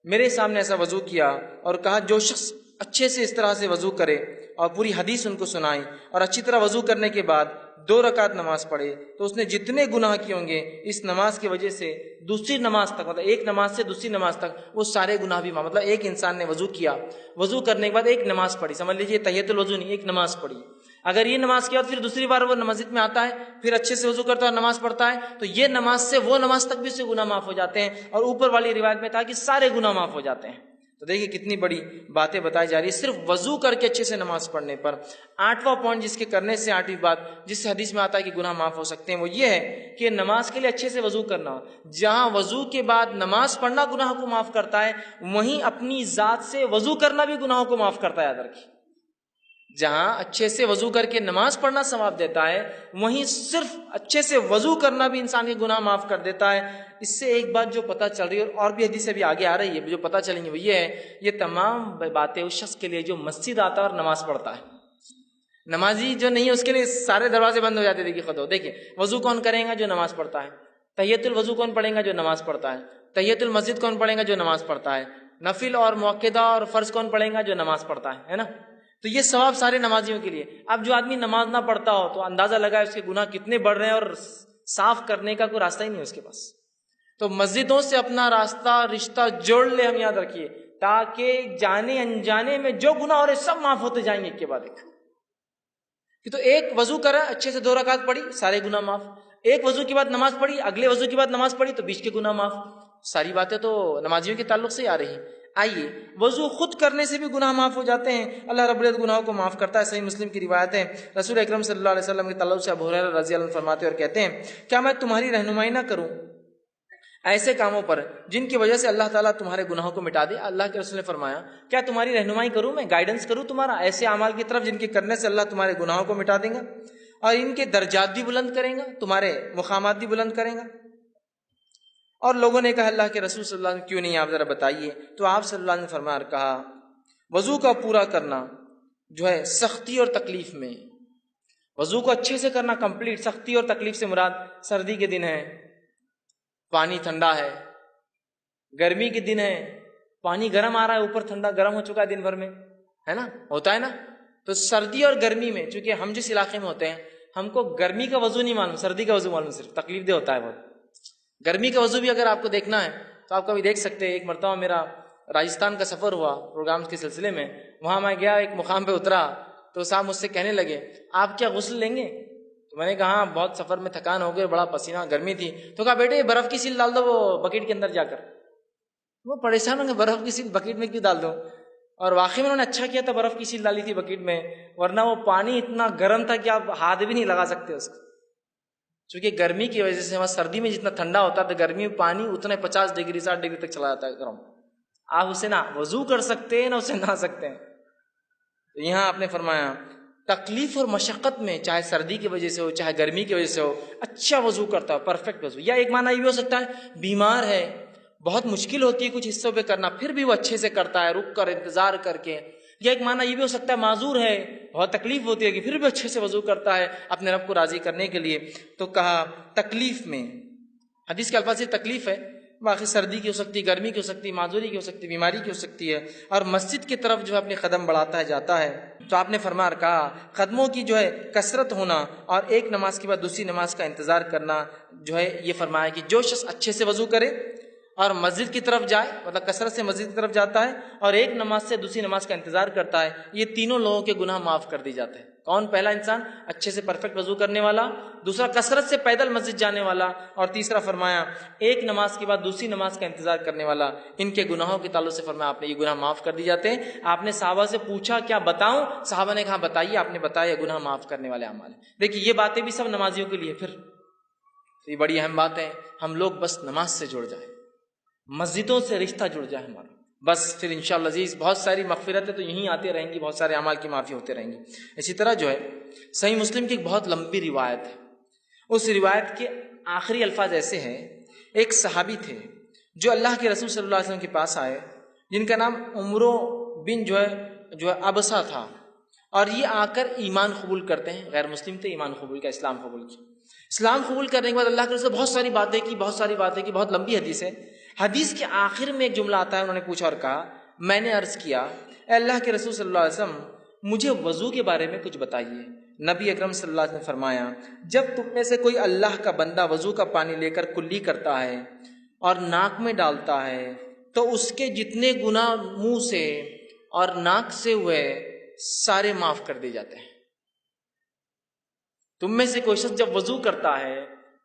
Speaker 1: میرے سامنے ایسا وضو کیا، اور کہا جو شخص اچھے سے اس طرح سے وضو کرے، اور پوری حدیث ان کو سنائی، اور اچھی طرح وضو کرنے کے بعد 2 رکعت نماز پڑھے، تو اس نے جتنے گناہ کیے ہوں گے اس نماز کی وجہ سے دوسری نماز تک، مطلب ایک نماز سے دوسری نماز تک وہ سارے گناہ بھی معاف، مطلب ایک انسان نے وضو کیا، وضو کرنے کے بعد ایک نماز پڑھی، سمجھ لیجیے تحیۃ الوضو نہیں، ایک نماز پڑھی، اگر یہ نماز کے بعد پھر دوسری بار وہ مسجد میں آتا ہے، پھر اچھے سے وضو کرتا ہے اور نماز پڑھتا ہے، تو یہ نماز سے وہ نماز تک بھی اس سے گناہ معاف ہو جاتے ہیں، اور اوپر والی روایت میں تھا کہ سارے گناہ معاف ہو جاتے ہیں۔ تو دیکھیے کتنی بڑی باتیں بتائی جا رہی ہے صرف وضو کر کے اچھے سے نماز پڑھنے پر۔ 8واں پوائنٹ جس کے کرنے سے 8ویں بات جس حدیث میں آتا ہے کہ گناہ معاف ہو سکتے ہیں، وہ یہ ہے کہ نماز کے لیے اچھے سے وضو کرنا، جہاں وضو کے بعد نماز پڑھنا گناہ کو معاف کرتا ہے، وہیں اپنی ذات سے وضو کرنا بھی گناہوں کو معاف کرتا ہے، یاد رکھیے، جہاں اچھے سے وضو کر کے نماز پڑھنا ثواب دیتا ہے، وہیں صرف اچھے سے وضو کرنا بھی انسان کے گناہ معاف کر دیتا ہے۔ اس سے ایک بات جو پتہ چل رہی ہے، اور بھی حدیث ابھی آگے آ رہی ہے جو پتہ چلیں گی، وہ یہ ہے یہ تمام باتیں اس شخص کے لیے جو مسجد آتا ہے اور نماز پڑھتا ہے۔ نمازی جو نہیں ہے اس کے لیے سارے دروازے بند ہو جاتے، دیکھیے خود ہو، دیکھیے وضو کون کرے گا؟ جو نماز پڑھتا ہے۔ تحیۃ الوضو کون پڑھے گا؟ جو نماز پڑھتا ہے۔ تحیۃ المسجد کون پڑھے گا؟ جو نماز پڑھتا ہے۔ نفل اور موقدہ اور فرض کون پڑھے گا؟ جو نماز پڑھتا ہے نا؟ تو یہ ثواب سارے نمازیوں کے لیے۔ اب جو آدمی نماز نہ پڑھتا ہو تو اندازہ لگائے اس کے گناہ کتنے بڑھ رہے ہیں، اور صاف کرنے کا کوئی راستہ ہی نہیں ہے اس کے پاس۔ تو مسجدوں سے اپنا رشتہ جوڑ لے، ہم یاد رکھیے، تاکہ جانے انجانے میں جو گناہ ہو رہے سب معاف ہوتے جائیں گے ایک کے بعد ایک۔ کہ تو ایک وضو کرا، اچھے سے 2 رکعت پڑھی، سارے گناہ معاف۔ ایک وضو کے بعد نماز پڑھی، اگلے وضو کے بعد نماز پڑھی تو بیچ کے گناہ معاف۔ ساری باتیں تو نمازیوں کے تعلق سے آ رہی ہیں۔ آئیے، وضو خود کرنے سے بھی گناہ معاف ہو جاتے ہیں، اللہ رب العزت گناہوں کو معاف کرتا ہے۔ صحیح مسلم کی روایت ہے، رسول اکرم صلی اللہ علیہ وسلم کے تعلق سے ابو ہریرہ رضی اللہ عنہ فرماتے اور کہتے ہیں، کیا میں تمہاری رہنمائی نہ کروں ایسے کاموں پر جن کی وجہ سے اللہ تعالیٰ تمہارے گناہوں کو مٹا دے؟ اللہ کے رسول نے فرمایا، کیا تمہاری رہنمائی کروں، میں گائیڈنس کروں تمہارا ایسے اعمال کی طرف جن کے کرنے سے اللہ تمہارے گناہوں کو مٹا دے گا اور ان کے درجات بھی بلند کرے گا، تمہارے مقامات بھی بلند کرے گا؟ اور لوگوں نے کہا، اللہ کے رسول صلی اللہ علیہ وسلم کیوں نہیں، آپ ذرا بتائیے۔ تو آپ صلی اللہ علیہ وسلم نے فرمایا اور کہا، وضو کا پورا کرنا جو ہے سختی اور تکلیف میں، وضو کو اچھے سے کرنا کمپلیٹ، سختی اور تکلیف سے مراد سردی کے دن ہے، پانی ٹھنڈا ہے، گرمی کے دن ہے، پانی گرم آ رہا ہے، اوپر ٹھنڈا گرم ہو چکا ہے دن بھر میں، ہے نا، ہوتا ہے نا۔ تو سردی اور گرمی میں، چونکہ ہم جس علاقے میں ہوتے ہیں ہم کو گرمی کا وضو نہیں معلوم، سردی کا وضو معلوم، صرف تکلیف دہ ہوتا ہے بہت۔ گرمی کا وضو بھی اگر آپ کو دیکھنا ہے تو آپ کبھی دیکھ سکتے ہیں۔ ایک مرتبہ میرا راجستھان کا سفر ہوا پروگرامز کے سلسلے میں، وہاں میں گیا، ایک مقام پہ اترا تو صاحب مجھ سے کہنے لگے، آپ کیا غسل لیں گے؟ تو میں نے کہا ہاں، بہت سفر میں تھکان ہو گئی، بڑا پسینہ، گرمی تھی۔ تو کہا بیٹے برف کی سیل ڈال دو وہ بکیٹ کے اندر جا کر۔ وہ پریشان ہوں گے، برف کی سیل بکیٹ میں کیوں ڈال دوں؟ اور واقعی میں انہوں نے اچھا کیا تھا، برف کی سیل ڈالی تھی بکیٹ میں، ورنہ وہ پانی اتنا گرم تھا کہ آپ ہاتھ بھی نہیں لگا سکتے اس کو، چونکہ گرمی کی وجہ سے وہاں سردی میں جتنا ٹھنڈا ہوتا ہے تو گرمی میں پانی اتنے 50 ڈگری 60 ڈگری تک چلا جاتا ہے گرم۔ آپ اسے نہ وضو کر سکتے ہیں نہ اسے نہا سکتے ہیں. تو یہاں آپ نے فرمایا تکلیف اور مشقت میں، چاہے سردی کی وجہ سے ہو چاہے گرمی کی وجہ سے ہو، اچھا وضو کرتا ہو، پرفیکٹ وضو. یا ایک معنی یہ بھی ہو سکتا ہے بیمار ہے، بہت مشکل ہوتی ہے کچھ حصوں پہ کرنا، پھر بھی وہ اچھے سے کرتا ہے رک کر انتظار کر کے. یا ایک معنی یہ بھی ہو سکتا ہے معذور ہے، بہت تکلیف ہوتی ہے کہ پھر بھی اچھے سے وضو کرتا ہے اپنے رب کو راضی کرنے کے لیے. تو کہا تکلیف میں، حدیث کے الفاظ سے تکلیف ہے، باقی سردی کی ہو سکتی ہے، گرمی کی ہو سکتی ہے، معذوری کی ہو سکتی ہے، بیماری کی ہو سکتی ہے. اور مسجد کی طرف جو ہے اپنے قدم بڑھاتا ہے جاتا ہے. تو آپ نے فرما کہا قدموں کی جو ہے کثرت ہونا اور ایک نماز کے بعد دوسری نماز کا انتظار کرنا جو ہے، یہ فرمایا کہ جو شخص اچھے سے وضو کرے اور مسجد کی طرف جائے، مطلب کثرت سے مسجد کی طرف جاتا ہے اور ایک نماز سے دوسری نماز کا انتظار کرتا ہے، یہ تینوں لوگوں کے گناہ معاف کر دی جاتے ہیں. کون؟ پہلا انسان اچھے سے پرفیکٹ وضو کرنے والا، دوسرا کثرت سے پیدل مسجد جانے والا، اور تیسرا فرمایا ایک نماز کے بعد دوسری نماز کا انتظار کرنے والا. ان کے گناہوں کے تعلق سے فرمایا آپ نے یہ گناہ معاف کر دی جاتے ہیں. آپ نے صحابہ سے پوچھا کیا بتاؤں؟ صحابہ نے کہا بتائیے. آپ نے بتایا گناہ معاف کرنے والے اعمال ہیں. دیکھیے یہ باتیں بھی سب نمازیوں کے لیے، پھر یہ بڑی اہم بات ہے. ہم لوگ بس نماز سے جڑ جائیں، مسجدوں سے رشتہ جڑ جائے ہمارا، بس پھر انشاءاللہ عزیز بہت ساری مغفرتیں تو یہیں آتی رہیں گی، بہت سارے اعمال کی معافی ہوتے رہیں گی. اسی طرح جو ہے صحیح مسلم کی ایک بہت لمبی روایت ہے، اس روایت کے آخری الفاظ ایسے ہیں. ایک صحابی تھے جو اللہ کے رسول صلی اللہ علیہ وسلم کے پاس آئے، جن کا نام عمرو بن جو ہے ابسا تھا، اور یہ آ کر ایمان قبول کرتے ہیں. غیر مسلم تھے، ایمان قبول کیا، اسلام قبول کیا. اسلام قبول کرنے کے بعد اللہ کے رسول بہت ساری باتیں کی، بہت لمبی حدیث ہے. حدیث کے آخر میں ایک جملہ آتا ہے، انہوں نے پوچھا اور کہا میں نے عرض کیا اے اللہ کے رسول صلی اللہ علیہ وسلم مجھے وضو کے بارے میں کچھ بتائیے. نبی اکرم صلی اللہ علیہ وسلم نے فرمایا جب تم میں سے کوئی اللہ کا بندہ وضو کا پانی لے کر کلی کرتا ہے اور ناک میں ڈالتا ہے تو اس کے جتنے گناہ منہ سے اور ناک سے ہوئے سارے معاف کر دیے جاتے ہیں. تم میں سے کوئی شخص جب وضو کرتا ہے،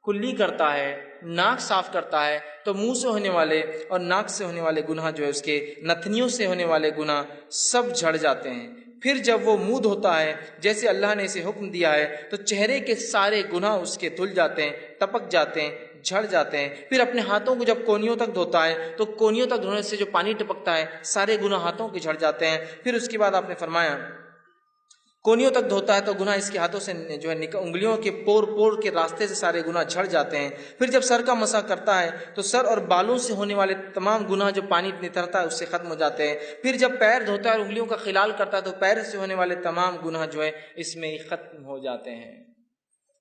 Speaker 1: کلی کرتا ہے، ناک صاف کرتا ہے تو منہ سے ہونے والے اور ناک سے ہونے والے گناہ جو ہے اس کے نتنیوں سے ہونے والے گناہ سب جھڑ جاتے ہیں. پھر جب وہ منہ دھوتا ہے جیسے اللہ نے اسے حکم دیا ہے تو چہرے کے سارے گناہ اس کے دھل جاتے ہیں، ٹپک جاتے ہیں، جھڑ جاتے ہیں. پھر اپنے ہاتھوں کو جب کونیوں تک دھوتا ہے تو کونیوں تک دھونے سے جو پانی ٹپکتا ہے سارے گناہ ہاتھوں کے جھڑ جاتے ہیں. پھر اس کے بعد آپ نے فرمایا کونیوں تک دھوتا ہے تو گناہ اس کے ہاتھوں سے جو ہے انگلیوں کے پور کے راستے سے سارے گناہ جھڑ جاتے ہیں. پھر جب سر کا مسح کرتا ہے تو سر اور بالوں سے ہونے والے تمام گناہ جو پانی نترتا ہے اس سے ختم ہو جاتے ہیں. پھر جب پیر دھوتا ہے اور انگلیوں کا خلال کرتا ہے تو پیر سے ہونے والے تمام گناہ جو ہے اس میں ختم ہو جاتے ہیں.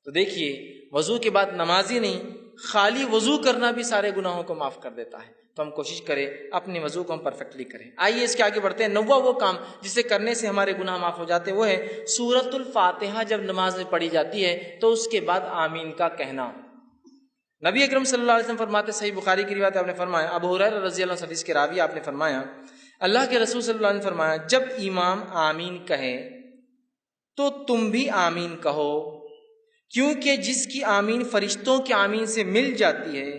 Speaker 1: تو دیکھیے وضو کے بعد نمازی نہیں، خالی وضو کرنا بھی سارے گناہوں کو معاف کر دیتا ہے. تو ہم کوشش کریں اپنے وضو کو ہم پرفیکٹلی کریں. آئیے اس کے آگے بڑھتے ہیں. نواں وہ کام جسے کرنے سے ہمارے گناہ معاف ہو جاتے ہیں وہ ہے سورۃ الفاتحہ جب نماز میں پڑھی جاتی ہے تو اس کے بعد آمین کا کہنا. نبی اکرم صلی اللہ علیہ وسلم فرماتے، صحیح بخاری کی روایت آپ نے فرمایا، ابو ہریرہ رضی اللہ عنہ حدیث کے راوی آپ نے فرمایا اللہ کے رسول صلی اللہ علیہ وسلم نے فرمایا جب امام آمین کہے تو تم بھی آمین کہو، کیونکہ جس کی آمین فرشتوں کی آمین سے مل جاتی ہے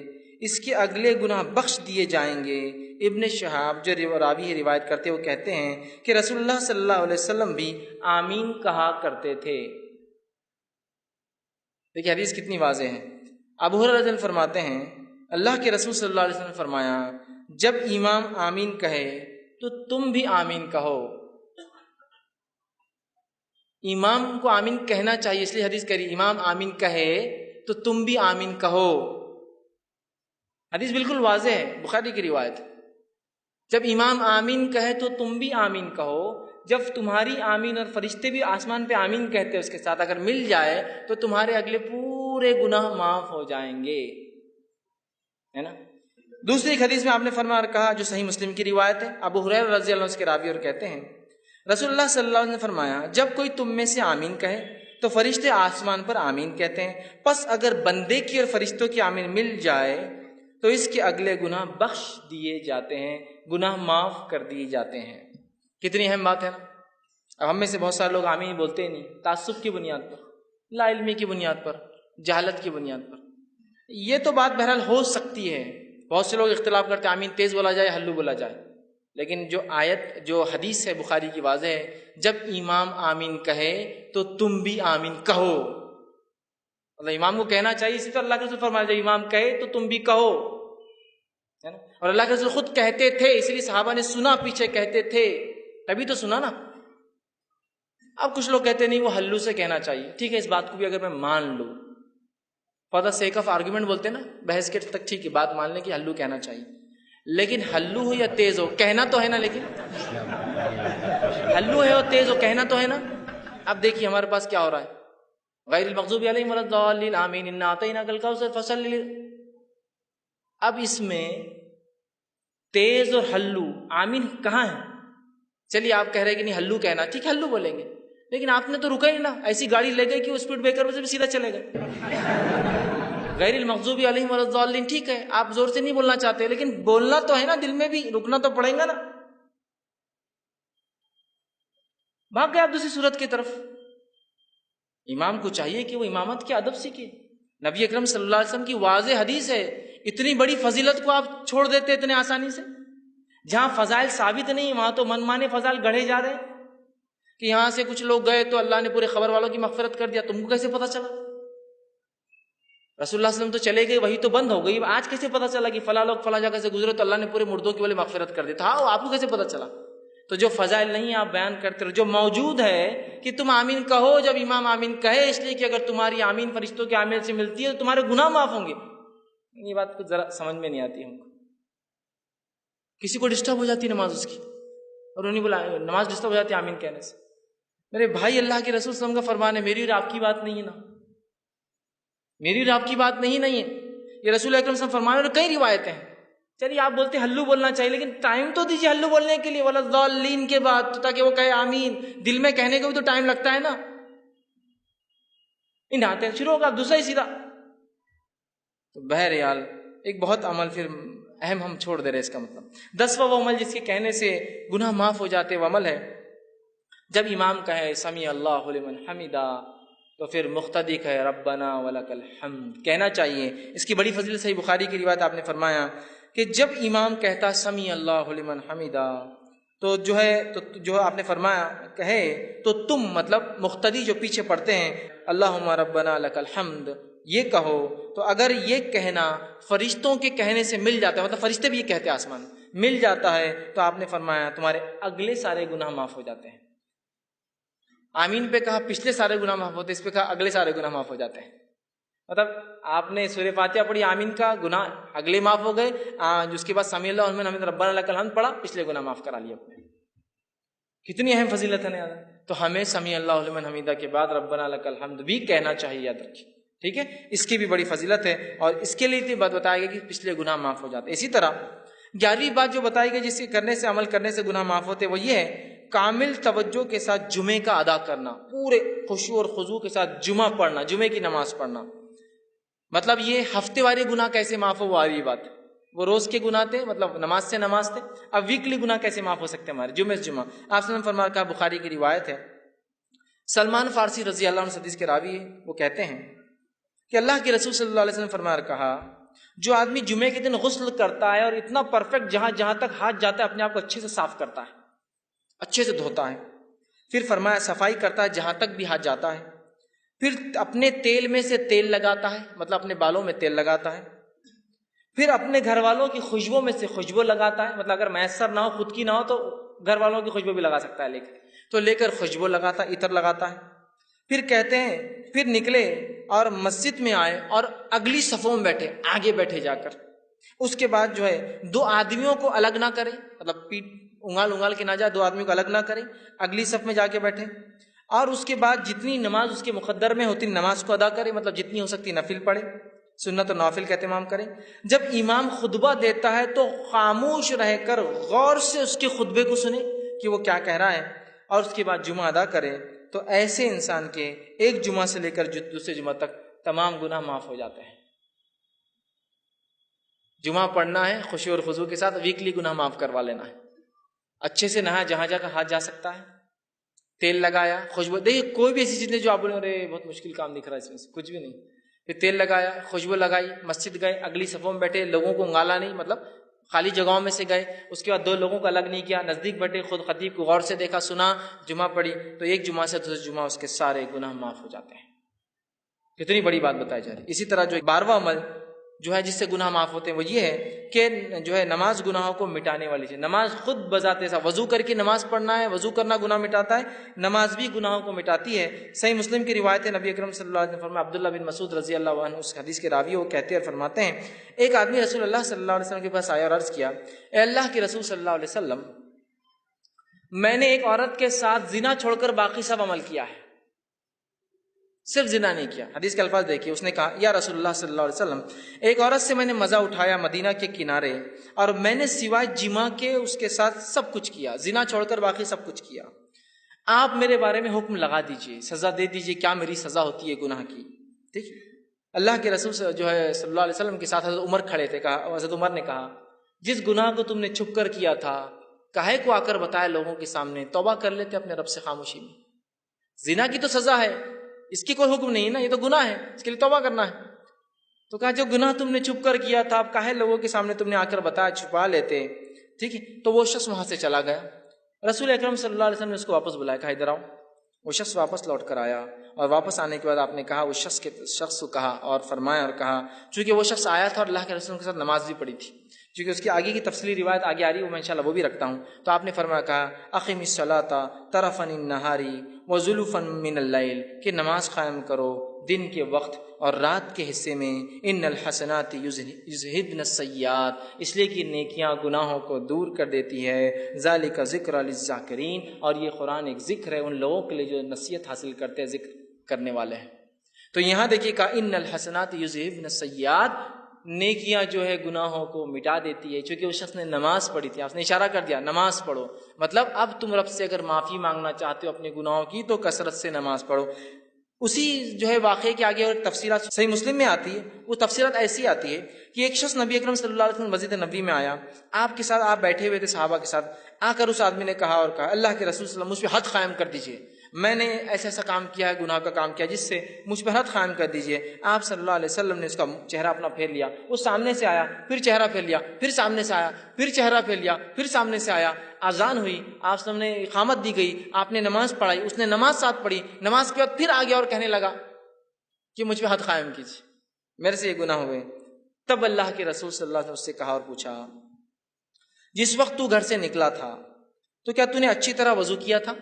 Speaker 1: اس کے اگلے گناہ بخش دیے جائیں گے. ابن شہاب جو راوی روایت کرتے وہ کہتے ہیں کہ رسول اللہ صلی اللہ علیہ وسلم بھی آمین کہا کرتے تھے. دیکھیے حدیث کتنی واضح ہے. ابو ہریرہ رضی اللہ عنہ فرماتے ہیں اللہ کے رسول صلی اللہ علیہ وسلم نے فرمایا جب امام آمین کہے تو تم بھی آمین کہو. امام کو آمین کہنا چاہیے، اس لیے حدیث کہہ امام آمین کہے تو تم بھی آمین کہو. حدیث بالکل واضح ہے، بخاری کی روایت. جب امام آمین کہے تو تم بھی آمین کہو. جب تمہاری آمین اور فرشتے بھی آسمان پہ آمین کہتے ہیں اس کے ساتھ اگر مل جائے تو تمہارے اگلے پورے گناہ معاف ہو جائیں گے، ہے نا. دوسری ایک حدیث میں آپ نے فرمایا اور کہا جو صحیح مسلم کی روایت ہے، ابو ہریرہ رضی اللہ عنہ اس کے راوی اور کہتے ہیں رسول اللہ صلی اللہ علیہ وسلم نے فرمایا جب کوئی تم میں سے آمین کہے تو فرشتے آسمان پر آمین کہتے ہیں، پس اگر بندے کی اور فرشتوں کی آمین مل جائے تو اس کے اگلے گناہ بخش دیے جاتے ہیں، گناہ معاف کر دیے جاتے ہیں. کتنی اہم بات ہے نا. اب ہم میں سے بہت سارے لوگ آمین بولتے ہی نہیں، تعصب کی بنیاد پر، لا علمی کی بنیاد پر، جہالت کی بنیاد پر. یہ تو بات بہرحال ہو سکتی ہے، بہت سے لوگ اختلاف کرتے ہیں آمین تیز بولا جائے ہلو بولا جائے، لیکن جو آیت جو حدیث ہے بخاری کی واضح ہے جب امام آمین کہے تو تم بھی آمین کہو. اللہ امام کو کہنا چاہیے، اسی طرح اللہ کے رسول فرمایا جب امام کہے تو تم بھی کہو، ہے نا. اور اللہ کے رسول خود کہتے تھے، اس لیے صحابہ نے سنا، پیچھے کہتے تھے تبھی تو سنا نا. اب کچھ لوگ کہتے نہیں وہ ہلو سے کہنا چاہیے. ٹھیک ہے، اس بات کو بھی اگر میں مان لوں، for the sake of argument بولتے ہیں نا، بحث کے تک ٹھیک ہے، بات مان لیں کہ ہلو کہنا چاہیے، لیکن ہلو ہو یا تیز ہو کہنا تو ہے نا. لیکن ہلو ہے اور تیز ہو کہنا تو ہے نا. اب دیکھیے ہمارے پاس کیا ہو رہا ہے، غیر المغضوب علیہم ولا الضالین آمین انا اعطیناک الکوثر فصل. اب اس میں تیز اور ہلو آمین کہاں ہے؟ چلیے آپ کہہ رہے کہ نہیں ہلو کہنا، ٹھیک ہے ہلو بولیں گے، لیکن آپ نے تو رکا ہی نا، ایسی گاڑی لے گئی کہ وہ اسپیڈ بریکر میں سے بھی سیدھا چلے گئے. غیر المغضوب علیہم ولا الضالین، ٹھیک ہے آپ زور سے نہیں بولنا چاہتے، لیکن بولنا تو ہے نا، دل میں بھی رکنا تو پڑے گا نا. بھاگ گئے آپ دوسری صورت کی طرف. امام کو چاہیے کہ وہ امامت کے ادب سیکھے. نبی اکرم صلی اللہ علیہ وسلم کی واضح حدیث ہے، اتنی بڑی فضیلت کو آپ چھوڑ دیتے اتنے آسانی سے. جہاں فضائل ثابت نہیں وہاں تو من مانے فضائل گڑھے جا رہے ہیں کہ یہاں سے کچھ لوگ گئے تو اللہ نے پورے خبر والوں کی مغفرت کر دیا. تم کو کیسے پتا چلا؟ رسول اللہ علیہ وسلم تو چلے گئے، وہی تو بند ہو گئی، آج کیسے پتا چلا کہ فلاں لوگ فلاں جگہ سے گزرے تو اللہ نے پورے مردوں کی والے مغفرت کر دی تھا؟ آپ کو کیسے پتا چلا؟ تو جو فضائل نہیں آپ بیان کرتے رہو، جو موجود ہے کہ تم آمین کہو جب امام آمین کہے، اس لیے کہ اگر تمہاری آمین فرشتوں کے آمین سے ملتی ہے تو تمہارے گناہ معاف ہوں گے. یہ بات کچھ ذرا سمجھ میں نہیں آتی ہم کو. کسی کو ڈسٹرب ہو جاتی نماز اس کی، اور انہیں بولا نماز ڈسٹرب ہو جاتی آمین کہنے سے. میرے بھائی اللہ کے رسول صلی اللہ علیہ وسلم کا فرمان ہے، میری اور آپ کی بات نہیں ہے نا، میری اور آپ کی بات نہیں ہے. یہ رسول اکرم صلی اللہ علیہ وسلم فرمان ہے، اور کئی روایتیں ہیں. چلیے آپ بولتے ہیں ہلو بولنا چاہیے، لیکن ٹائم تو دیجیے ہلو بولنے کے لیے، ولا الضالین کے بعد، تاکہ وہ کہے آمین. دل میں کہنے کو بھی تو ٹائم لگتا ہے نا. آتے شروع ہوگا دوسرا ہی سیدھا. تو بہرحال ایک بہت عمل پھر اہم ہم چھوڑ دے رہے. اس کا مطلب 10واں وہ عمل جس کے کہنے سے گناہ معاف ہو جاتے وہ عمل ہے، جب امام کہے سمیع اللہ لمن حمدہ تو پھر مقتدی کہے ربنا ولک الحمد کہنا چاہیے. اس کی بڑی فضیلت صحیح بخاری کی روایت آپ نے فرمایا کہ جب امام کہتا سمیع اللہ لمن حمدہ تو جو آپ نے فرمایا کہے تو تم مطلب مقتدی جو پیچھے پڑھتے ہیں اللہم ربنا لک الحمد یہ کہو. تو اگر یہ کہنا فرشتوں کے کہنے سے مل جاتا ہے، مطلب فرشتے بھی یہ کہتے ہیں آسمان مل جاتا ہے، تو آپ نے فرمایا تمہارے اگلے سارے گناہ معاف ہو جاتے ہیں. آمین پہ کہا پچھلے سارے گناہ معاف ہوتے، اس پہ کہا اگلے سارے گناہ معاف ہو جاتے ہیں. مطلب آپ نے سورہ فاتحہ پڑھی آمین کا، گناہ اگلے معاف ہو گئے، اس کے بعد سمیع اللہ لمن حمدہ ربنا لک الحمد پڑھا، پچھلے گناہ معاف کرا لیے اپنے. کتنی اہم فضیلت ہے نا. تو ہمیں سمیع اللہ لمن حمدہ کے بعد ربنا لک الحمد بھی کہنا چاہیے، یاد رکھیے. ٹھیک ہے، اس کی بھی بڑی فضیلت ہے، اور اس کے لیے بات بتایا گیا کہ پچھلے گناہ معاف ہو جاتے. اسی طرح 11ویں بات جو بتائی گئی جس کے کرنے سے عمل کرنے سے گناہ معاف ہوتے وہ یہ ہے کامل توجہ کے ساتھ جمعے کا ادا کرنا، پورے خشوع اور خضوع کے ساتھ جمعہ پڑھنا، جمعے کی نماز پڑھنا. مطلب یہ ہفتے والے گناہ کیسے معاف ہو وہ آئی بات ہے. وہ روز کے گناہ تھے، مطلب نماز سے نماز تھے. اب ویکلی گناہ کیسے معاف ہو سکتے ہمارے جمعے سے جمعہ؟ آپ سے فرمایا کہا بخاری کی روایت ہے، سلمان فارسی رضی اللہ عنہ حدیث کے راوی ہے، وہ کہتے ہیں کہ اللہ کے رسول صلی اللہ علیہ وسلم فرمایا کہا جو آدمی جمعے کے دن غسل کرتا ہے اور اتنا پرفیکٹ جہاں تک ہاتھ جاتا ہے اپنے آپ کو اچھے سے صاف کرتا ہے، اچھے سے دھوتا ہے، پھر فرمایا صفائی کرتا ہے جہاں تک بھی ہاتھ جاتا ہے، پھر اپنے تیل میں سے تیل لگاتا ہے، مطلب اپنے بالوں میں تیل لگاتا ہے، پھر اپنے گھر والوں کی خوشبو میں سے خوشبو لگاتا ہے، مطلب اگر میسر نہ ہو خود کی نہ ہو تو گھر والوں کی خوشبو بھی لگا سکتا ہے، لے کر خوشبو لگاتا ہے، عطر لگاتا ہے. پھر کہتے ہیں پھر نکلے اور مسجد میں آئے اور اگلی صفوں میں بیٹھے، آگے بیٹھے جا کر. اس کے بعد جو ہے 2 آدمیوں کو الگ نہ کرے، مطلب پیٹ انگال کے نہ جائے، 2 آدمیوں کو الگ نہ کرے، اگلی صف میں جا کے بیٹھے، اور اس کے بعد جتنی نماز اس کے مقدر میں ہوتی نماز کو ادا کرے، مطلب جتنی ہو سکتی نفل پڑھے، سنت و نوافل کا اہتمام کرے. جب امام خطبہ دیتا ہے تو خاموش رہ کر غور سے اس کے خطبے کو سنے کہ وہ کیا کہہ رہا ہے، اور اس کے بعد جمعہ ادا کرے. تو ایسے انسان کے ایک جمعہ سے لے کر دوسرے جمعہ تک تمام گناہ معاف ہو جاتے ہیں. جمعہ پڑھنا ہے خشوع اور خضوع کے ساتھ، ویکلی گناہ معاف کروا لینا ہے. اچھے سے نہایا، جہاں جا کر ہاتھ جا سکتا ہے، تیل لگایا، خوشبو، دیکھیے کوئی بھی ایسی چیز نہیں جو آپ بولیں ارے بہت مشکل کام دکھ رہا ہے اس میں سے، کچھ بھی نہیں. پھر تیل لگایا، خوشبو لگائی، مسجد گئے، اگلی صفوں میں بیٹھے، لوگوں کو انگالا نہیں، مطلب خالی جگہوں میں سے گئے، اس کے بعد 2 لوگوں کو الگ نہیں کیا، نزدیک بیٹھے، خود خطیب کو غور سے دیکھا، سنا، جمعہ پڑھی، تو ایک جمعہ سے دوسرے جمعہ اس کے سارے گناہ معاف ہو جاتے ہیں. کتنی بڑی بات بتائی جا رہی ہے. اسی طرح جو 12واں عمل جو ہے جس سے گناہ معاف ہوتے ہیں وہ یہ ہے کہ جو ہے نماز گناہوں کو مٹانے والی چیز. نماز خود بذات ایسا وضو کر کے نماز پڑھنا ہے, وضو کرنا گناہ مٹاتا ہے, نماز بھی گناہوں کو مٹاتی ہے. صحیح مسلم کی روایت ہے, نبی اکرم صلی اللہ علیہ وسلم فرمایا, عبداللہ بن مسعود رضی اللہ عنہ اس حدیث کے راوی, وہ کہتے ہیں اور فرماتے ہیں, ایک آدمی رسول اللہ صلی اللہ علیہ وسلم کے پاس آیا اور عرض کیا, اے اللہ کے رسول صلی اللہ علیہ وسلم, میں نے ایک عورت کے ساتھ زنا چھوڑ کر باقی سب عمل کیا ہے, صرف زنا نہیں کیا. حدیث کے الفاظ دیکھیے, اس نے کہا, یا رسول اللہ صلی اللہ علیہ وسلم, ایک عورت سے میں نے مزہ اٹھایا مدینہ کے کنارے, اور میں نے سوائے جماع کے اس کے ساتھ سب کچھ کیا, زنا چھوڑ کر باقی سب کچھ کیا. آپ میرے بارے میں حکم لگا دیجئے, سزا دے دیجئے, کیا میری سزا ہوتی ہے گناہ کی. ٹھیک, اللہ کے رسول جو ہے صلی اللہ علیہ وسلم کے ساتھ حضرت عمر کھڑے تھے. کہا, حضرت عمر نے کہا, جس گناہ کو تم نے چھپ کر کیا تھا, کاہے کو آ کر بتایا لوگوں کے سامنے, توبہ کر لیتے اپنے رب سے خاموشی میں. زنا کی تو سزا ہے, اس کی کوئی حکم نہیں نا, یہ تو گناہ ہے, اس کے لیے توبہ کرنا ہے. تو کہا, جو گناہ تم نے چھپ کر کیا تھا, اب کاہے لوگوں کے سامنے تم نے آ کر بتایا, چھپا لیتے. ٹھیک ہے, تو وہ شخص وہاں سے چلا گیا. رسول اکرم صلی اللہ علیہ وسلم نے اس کو واپس بلایا, کہا ادھر آؤ. وہ شخص واپس لوٹ کر آیا, اور واپس آنے کے بعد آپ نے کہا, اس شخص کو کہا اور فرمایا اور کہا, چونکہ وہ شخص آیا تھا اور اللہ کے رسول کے ساتھ نماز بھی پڑھی تھی, چونکہ اس کی آگے کی تفصیلی روایت آگے آ رہی ہے, وہ میں انشاءاللہ وہ بھی رکھتا ہوں. تو آپ نے فرمایا, کہا, اقیم الصلاۃ طرفا النہاری وزلفا من اللیل, کہ نماز قائم کرو دن کے وقت اور رات کے حصے میں. ان الحسنات یذہبن السیئات, اس لیے کہ نیکیاں گناہوں کو دور کر دیتی ہے. ذالک ذکر للذاکرین, اور یہ قرآن ایک ذکر ہے ان لوگوں کے لیے جو نصیحت حاصل کرتے ہیں, ذکر کرنے والے ہیں. تو یہاں دیکھیے, کہا ان الحسنات یذہبن السیئات, نیکیاں جو ہے گناہوں کو مٹا دیتی ہے. چونکہ اس شخص نے نماز پڑھی تھی, آپ نے اشارہ کر دیا نماز پڑھو, مطلب اب تم رب سے اگر معافی مانگنا چاہتے ہو اپنے گناہوں کی تو کثرت سے نماز پڑھو. اسی جو ہے واقعے کے آگے اور تفصیلات صحیح مسلم میں آتی ہے. وہ تفصیلات ایسی آتی ہے کہ ایک شخص نبی اکرم صلی اللہ علیہ وسلم مسجد نبوی میں آیا, آپ کے ساتھ آپ بیٹھے ہوئے تھے صحابہ کے ساتھ. آ کر اس آدمی نے کہا اور کہا, اللہ کے رسول صلی اللہ علیہ وسلم, مجھ پہ حد قائم کر دیجئے, میں نے ایسا ایسا کام کیا ہے, گناہ کا کام کیا, جس سے مجھ پہ حد قائم کر دیجئے. آپ صلی اللہ علیہ وسلم نے اس کا چہرہ اپنا پھیر لیا, وہ سامنے سے آیا, پھر چہرہ پھیر لیا, پھر سامنے سے آیا, پھر چہرہ پھیر لیا, پھر سامنے سے آیا. اذان ہوئی, آپ صلی اللہ علیہ وسلم نے اقامت دی گئی, آپ نے نماز پڑھائی, اس نے نماز ساتھ پڑھی. نماز کے بعد پھر آ گیا اور کہنے لگا کہ مجھ پہ حد قائم کیجیے, میرے سے یہ گناہ ہوئے. تب اللہ کے رسول صلی اللہ علیہ وسلم سے کہا اور پوچھا, جس وقت تو گھر سے نکلا تھا تو کیا تو نے اچھی طرح وضو کیا تھا؟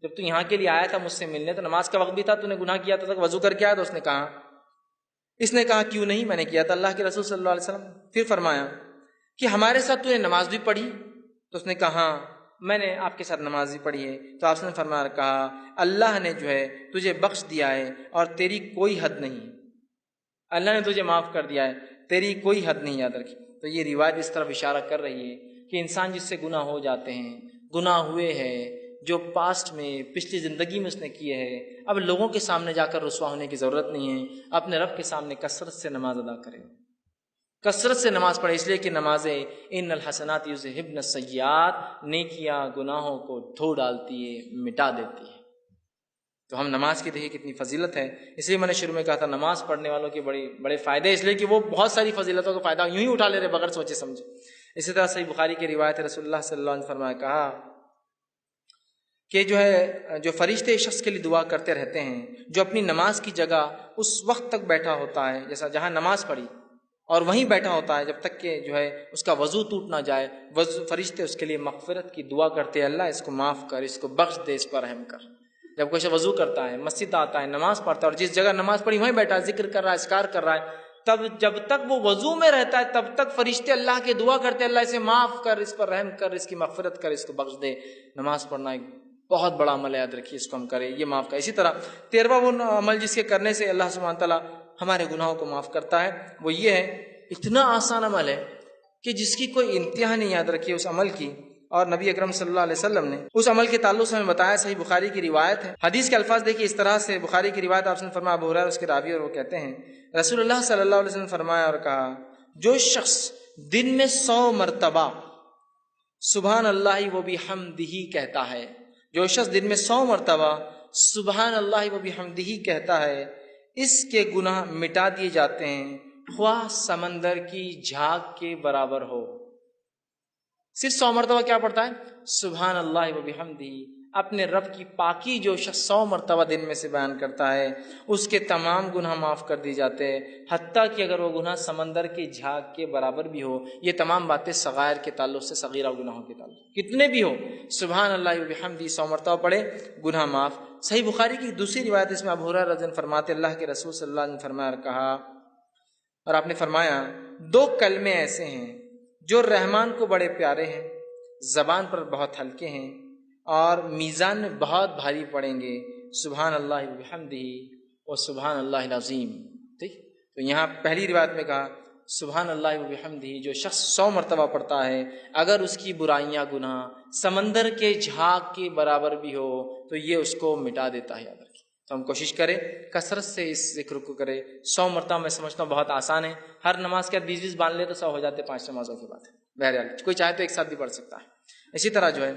Speaker 1: جب تو یہاں کے لیے آیا تھا مجھ سے ملنے, تو نماز کا وقت بھی تھا, تو نے گناہ کیا تھا, وضو کر کے آیا. تو اس نے کہا کیوں نہیں, میں نے کیا تھا. اللہ کے رسول صلی اللہ علیہ وسلم پھر فرمایا کہ ہمارے ساتھ تو نے نماز بھی پڑھی؟ تو اس نے کہا ہاں, میں نے آپ کے ساتھ نماز بھی پڑھی ہے. تو آپ نے فرمایا, کہا, اللہ نے جو ہے تجھے بخش دیا ہے اور تیری کوئی حد نہیں, اللہ نے تجھے معاف کر دیا ہے, تیری کوئی حد نہیں, یاد رکھی. تو یہ روایت اس طرف اشارہ کر رہی ہے کہ انسان جس سے گناہ ہو جاتے ہیں, گناہ ہوئے ہیں جو پاسٹ میں پچھلی زندگی میں اس نے کیے ہیں, اب لوگوں کے سامنے جا کر رسوا ہونے کی ضرورت نہیں ہے, اپنے رب کے سامنے کثرت سے نماز ادا کرے, کثرت سے نماز پڑھے. اس لیے کہ نمازیں ان الحسنات یذہبن السیئات, نیکیاں گناہوں کو دھو ڈالتی ہے, مٹا دیتی ہے. تو ہم نماز کی دیکھیے کتنی فضیلت ہے. اس لیے میں نے شروع میں کہا تھا نماز پڑھنے والوں کے بڑے فائدے, اس لیے کہ وہ بہت ساری فضیلتوں کا فائدہ یوں ہی اٹھا لے رہے بغیر سوچے سمجھے. اسی طرح صحیح بخاری کی روایت ہے, رسول اللہ صلی اللہ علیہ وسلم نے فرمایا, کہا کہ جو فرشتے شخص کے لیے دعا کرتے رہتے ہیں جو اپنی نماز کی جگہ اس وقت تک بیٹھا ہوتا ہے, جیسا جہاں نماز پڑھی اور وہیں بیٹھا ہوتا ہے جب تک کہ جو ہے اس کا وضو ٹوٹ نہ جائے, فرشتے اس کے لیے مغفرت کی دعا کرتے ہیں, اللہ اس کو معاف کر, اس کو بخش دے, اس پر رحم کر. جب کوئی وضو کرتا ہے, مسجد آتا ہے, نماز پڑھتا ہے, اور جس جگہ نماز پڑھی وہیں بیٹھا ہے, ذکر کر رہا ہے, اذکار کر رہا ہے, تب جب تک وہ وضو میں رہتا ہے تب تک فرشتے اللہ کے دعا کرتے ہیں, اللہ اسے معاف کر, اس پر رحم کر, اس کی مغفرت کر, اس کو بخش دے. نماز پڑھنا ایک بہت بڑا عمل ہے, یاد رکھیے, اس کو ہم کریں, یہ معاف کر. اسی طرح 13واں وہ عمل جس کے کرنے سے اللہ سبحانہ تعالیٰ ہمارے گناہوں کو معاف کرتا ہے, وہ یہ ہے, اتنا آسان عمل ہے کہ جس کی کوئی انتہا نہیں, یاد رکھیے اس عمل کی. اور نبی اکرم صلی اللہ علیہ وسلم نے اس عمل کے تعلق سے ہمیں بتایا, صحیح بخاری کی روایت ہے. حدیث کے الفاظ دیکھیے اس طرح سے, بخاری کی روایت, آپ نے فرمایا, ابو ہریرہ اس کے راوی, اور وہ کہتے ہیں رسول اللہ صلی اللہ علیہ وسلم فرمایا اور کہا, جو شخص دن میں 100 مرتبہ سبحان اللہ و بحمدہ کہتا ہے, جو شخص دن میں 100 مرتبہ سبحان اللہ و بحمدہ کہتا ہے, اس کے گناہ مٹا دیے جاتے ہیں, خواہ سمندر کی جھاگ کے برابر ہو. صرف 100 مرتبہ کیا پڑھتا ہے, سبحان اللہ و بحمدہ, اپنے رب کی پاکی جو شخص 100 مرتبہ دن میں سے بیان کرتا ہے اس کے تمام گناہ معاف کر دی جاتے ہیں، حتیٰ کہ اگر وہ گناہ سمندر کی جھاگ کے برابر بھی ہو۔ یہ تمام باتیں صغائر کے تعلق سے، صغیرہ گناہوں کے تعلق کتنے بھی ہو، سبحان اللہ و بحمدہ 100 مرتبہ پڑھے، گناہ معاف۔ صحیح بخاری کی دوسری روایت اس میں ابو ہریرہ رضی اللہ عنہ فرماتے اللہ کے رسول صلی اللہ علیہ وسلم فرمایا کہا، اور آپ نے فرمایا 2 کلمے ایسے ہیں جو رحمان کو بڑے پیارے ہیں، زبان پر بہت ہلکے ہیں اور میزان میں بہت بھاری پڑیں گے، سبحان اللہ و بحمدہ و سبحان اللہ العظیم۔ ٹھیک، تو یہاں پہلی روایت میں کہا سبحان اللہ و بحمدہ، جو شخص 100 مرتبہ پڑھتا ہے اگر اس کی برائیاں گناہ سمندر کے جھاگ کے برابر بھی ہو تو یہ اس کو مٹا دیتا ہے، یاد رکھیں۔ تو ہم کوشش کریں کثرت سے اس ذکر کو کریں۔ 100 مرتبہ میں سمجھتا ہوں بہت آسان ہے، ہر نماز کے 20 باندھ لے تو 100 ہو جاتے، 5 نمازوں کے بعد۔ بہرحال کوئی چاہے تو ایک ساتھ بھی پڑھ سکتا ہے۔ اسی طرح جو ہے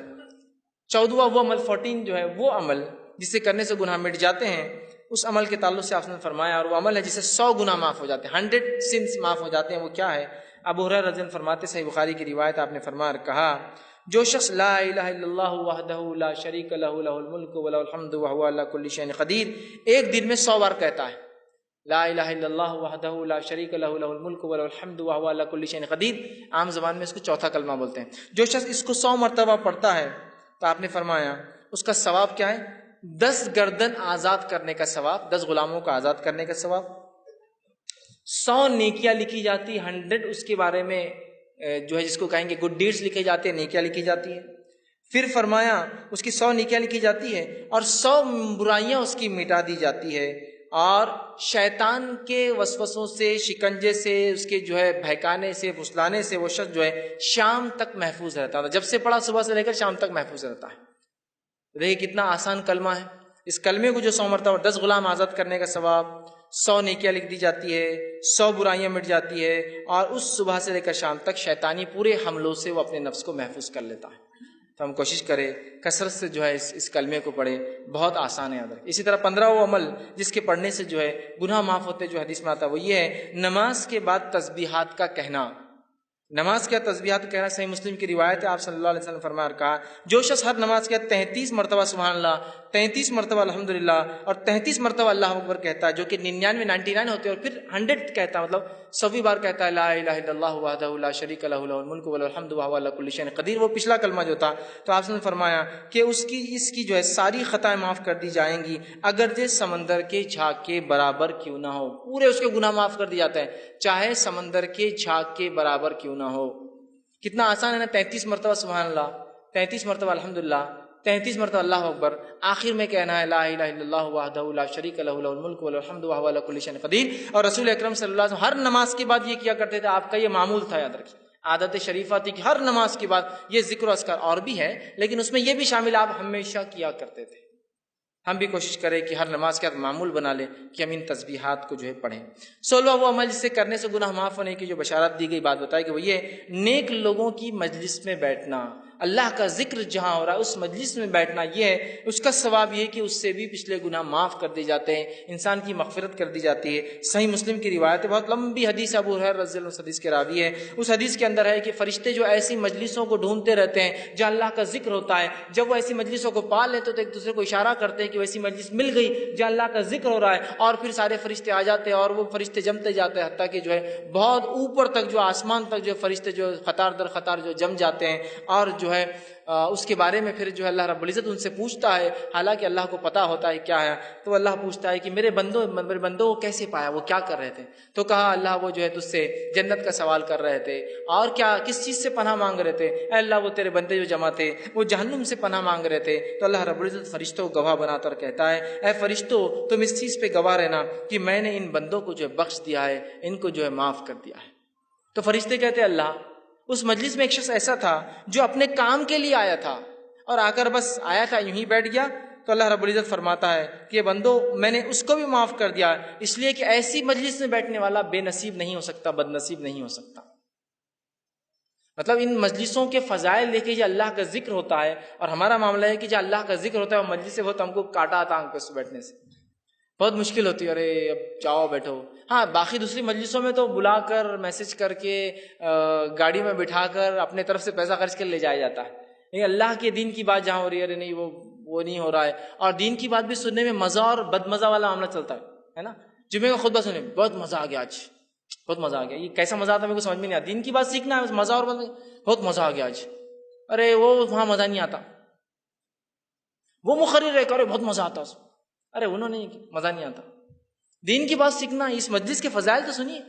Speaker 1: 14واں وہ عمل 14 جو ہے وہ عمل جسے کرنے سے گناہ مٹ جاتے ہیں، اس عمل کے تعلق سے آپ نے فرمایا، اور وہ عمل ہے جسے 100 گناہ معاف ہو جاتے ہیں، 100 سنس معاف ہو جاتے ہیں۔ وہ کیا ہے؟ ابو ہریرہ رضی اللہ عنہ فرماتے، صحیح بخاری کی روایت، آپ نے فرمایا کہا، جو شخص لا الہ الا اللہ وحدہ لا شریک لہ لہ الملک ولہ الحمد وہو علی کل شیء قدیر، ایک دن میں 100 بار کہتا ہے لا الہ الا اللہ وحدہ لا شریک لہ لہ الملک ولہ الحمد وہو علی کل شیء قدیر، عام زبان میں اس کو چوتھا کلمہ بولتے ہیں۔ جو شخص اس کو 100 مرتبہ پڑھتا ہے تو آپ نے فرمایا اس کا ثواب کیا ہے؟ 10 گردن آزاد کرنے کا ثواب، 10 غلاموں کا آزاد کرنے کا ثواب، 100 نیکیاں لکھی جاتی، 100 اس کے بارے میں جو ہے جس کو کہیں گے گڈ ڈیڈز لکھے جاتے ہیں، نیکیاں لکھی جاتی ہیں۔ پھر فرمایا اس کی 100 نیکیاں لکھی جاتی ہے اور 100 برائیاں اس کی مٹا دی جاتی ہے، اور شیطان کے وسوسوں سے، شکنجے سے، اس کے جو ہے بہکانے سے، پھسلانے سے وہ شخص جو ہے شام تک محفوظ رہتا ہے۔ جب سے پڑھا صبح سے لے کر شام تک محفوظ رہتا ہے۔ دیکھیے کتنا آسان کلمہ ہے، اس کلمے کو جو 100 مرتبہ، 10 غلام آزاد کرنے کا ثواب، 100 نیکیاں لکھ دی جاتی ہے، 100 برائیاں مٹ جاتی ہے، اور اس صبح سے لے کر شام تک شیطانی پورے حملوں سے وہ اپنے نفس کو محفوظ کر لیتا ہے۔ تو ہم کوشش کریں کثرت سے جو ہے اس کلمے کو پڑھیں، بہت آسان ہے یاد رکھیں۔ اسی طرح 15واں عمل جس کے پڑھنے سے جو ہے گناہ معاف ہوتے جو حدیث میں آتا ہے وہ یہ ہے نماز کے بعد تسبیحات کا کہنا۔ نماز کے تسبیحات کہنا صحیح مسلم کی روایت ہے، آپ صلی اللہ علیہ وسلم فرمایا کہا، جو شخص ہر نماز کے 33 مرتبہ سبحان اللہ، 33 مرتبہ الحمدللہ اور 33 مرتبہ اللہ اکبر کہتا ہے، جو کہ 99 ہوتے ہیں، اور پھر 100 کہتا ہے، مطلب 100ویں بار کہتا ہے لا الہ الا اللہ وحدہ لا شریک لہ لہ الملک ولہ الحمد وہو علی کل شیء قدیر، وہ پچھلا کلمہ جو تھا، تو آپ نے فرمایا کہ اس کی جو ہے ساری خطائیں معاف کر دی جائیں گی، اگرچہ سمندر کے جھاگ کے برابر کیوں نہ ہو، پورے اس کے گناہ معاف کر دی جاتے ہیں، چاہے سمندر کے جھاگ کے برابر کیوں نہ ہو۔ کتنا آسان ہے نا، 33 مرتبہ سبحان اللہ، 33 مرتبہ الحمدللہ، 33 مرتبہ اللہ اکبر، آخر میں کہنا ہے لا الہ الا اللہ وحدہ لا شریک لہ لہ الملک ولہ الحمد وہو علی کل شیء قدیر۔ اور رسول اکرم صلی اللہ علیہ وسلم ہر نماز کے بعد یہ کیا کرتے تھے، آپ کا یہ معمول تھا، یاد رکھیے، عادت شریفہ تھی کہ ہر نماز کے بعد یہ ذکر و اذکار، اور بھی ہے لیکن اس میں یہ بھی شامل آپ ہمیشہ کیا کرتے تھے۔ ہم بھی کوشش کریں کہ ہر نماز کے بعد معمول بنا لیں کہ ہم ان تسبیحات کو جو ہے پڑھیں۔ 16واں وہ عمل جس سے کرنے سے گناہ معاف ہونے کی جو بشارت دی گئی، بات بتائی کہ وہ یہ نیک لوگوں کی مجلس میں بیٹھنا، اللہ کا ذکر جہاں ہو رہا ہے اس مجلس میں بیٹھنا، یہ ہے اس کا ثواب یہ کہ اس سے بھی پچھلے گناہ معاف کر دی جاتے ہیں، انسان کی مغفرت کر دی جاتی ہے۔ صحیح مسلم کی روایت ہے، بہت لمبی حدیث، ابو ہریرہ رضی اللہ عنہ حدیث کے راوی ہے، اس حدیث کے اندر ہے کہ فرشتے جو ایسی مجلسوں کو ڈھونڈتے رہتے ہیں جہاں اللہ کا ذکر ہوتا ہے، جب وہ ایسی مجلسوں کو پا لیتے تو ایک دوسرے کو اشارہ کرتے ہیں کہ ویسی مجلس مل گئی جہاں اللہ کا ذکر ہو رہا ہے، اور پھر سارے فرشتے آ جاتے ہیں اور وہ فرشتے جمتے جاتے ہیں، حتیٰ کہ جو ہے بہت اوپر تک، جو آسمان تک جو فرشتے جو قطار در قطار جو جم جاتے ہیں، اور جو ہے اس کے بارے میں پھر جو ہے اللہ رب العزت ان سے پوچھتا ہے، حالانکہ اللہ کو پتا ہوتا ہے کیا ہے، تو اللہ پوچھتا ہے کہ میرے بندوں کو کیسے پایا، وہ کیا کر رہے تھے؟ تو کہا اللہ وہ جو ہے تجھ سے جنت کا سوال کر رہے تھے، اور کیا کس چیز سے پناہ مانگ رہے تھے؟ اے اللہ وہ تیرے بندے جو جمع تھے وہ جہنم سے پناہ مانگ رہے تھے۔ تو اللہ رب العزت فرشتوں کو گواہ بنا کر کہتا ہے، اے فرشتوں تم اس چیز پہ گواہ رہنا کہ میں نے ان بندوں کو جو ہے بخش دیا ہے، ان کو جو ہے معاف کر دیا ہے۔ تو فرشتے کہتے ہیں اللہ، اس مجلس میں ایک شخص ایسا تھا جو اپنے کام کے لیے آیا تھا اور آ کر بس آیا تھا، یوں ہی بیٹھ گیا، تو اللہ رب العزت فرماتا ہے کہ بندو میں نے اس کو بھی معاف کر دیا، اس لیے کہ ایسی مجلس میں بیٹھنے والا بے نصیب نہیں ہو سکتا، بد نصیب نہیں ہو سکتا۔ مطلب ان مجلسوں کے فضائل دیکھیں، جو اللہ کا ذکر ہوتا ہے، اور ہمارا معاملہ ہے کہ جو اللہ کا ذکر ہوتا ہے وہ مجلس سے بہت ہم کو کاٹا آتا آنکھ پہ بیٹھنے سے، بہت مشکل ہوتی ہے، ارے اب جاؤ بیٹھو۔ ہاں باقی دوسری مجلسوں میں تو بلا کر، میسج کر کے، گاڑی میں بٹھا کر اپنے طرف سے پیسہ خرچ کر لے جایا جاتا ہے، لیکن اللہ کے دین کی بات جہاں ہو رہی ہے، ارے نہیں وہ وہ نہیں ہو رہا ہے. اور دین کی بات بھی سننے میں مزہ اور بد مزہ والا معاملہ چلتا ہے نا. جمعے کا خطبہ سننے میں بہت مزہ آ گیا، آج بہت مزہ آ گیا. یہ کیسا مزہ آتا ہے میرے کو سمجھ میں نہیں آتا. دین کی بات سیکھنا ہے، مزہ اور بہت مزہ آ گیا آج. ارے وہ وہاں مزہ نہیں آتا. وہ مقرر ہے کہ بہت مزہ آتا اس، ارے انہوں نے مزہ نہیں آتا. دین کی بات سیکھنا، اس مجلس کے فضائل تو سنیے.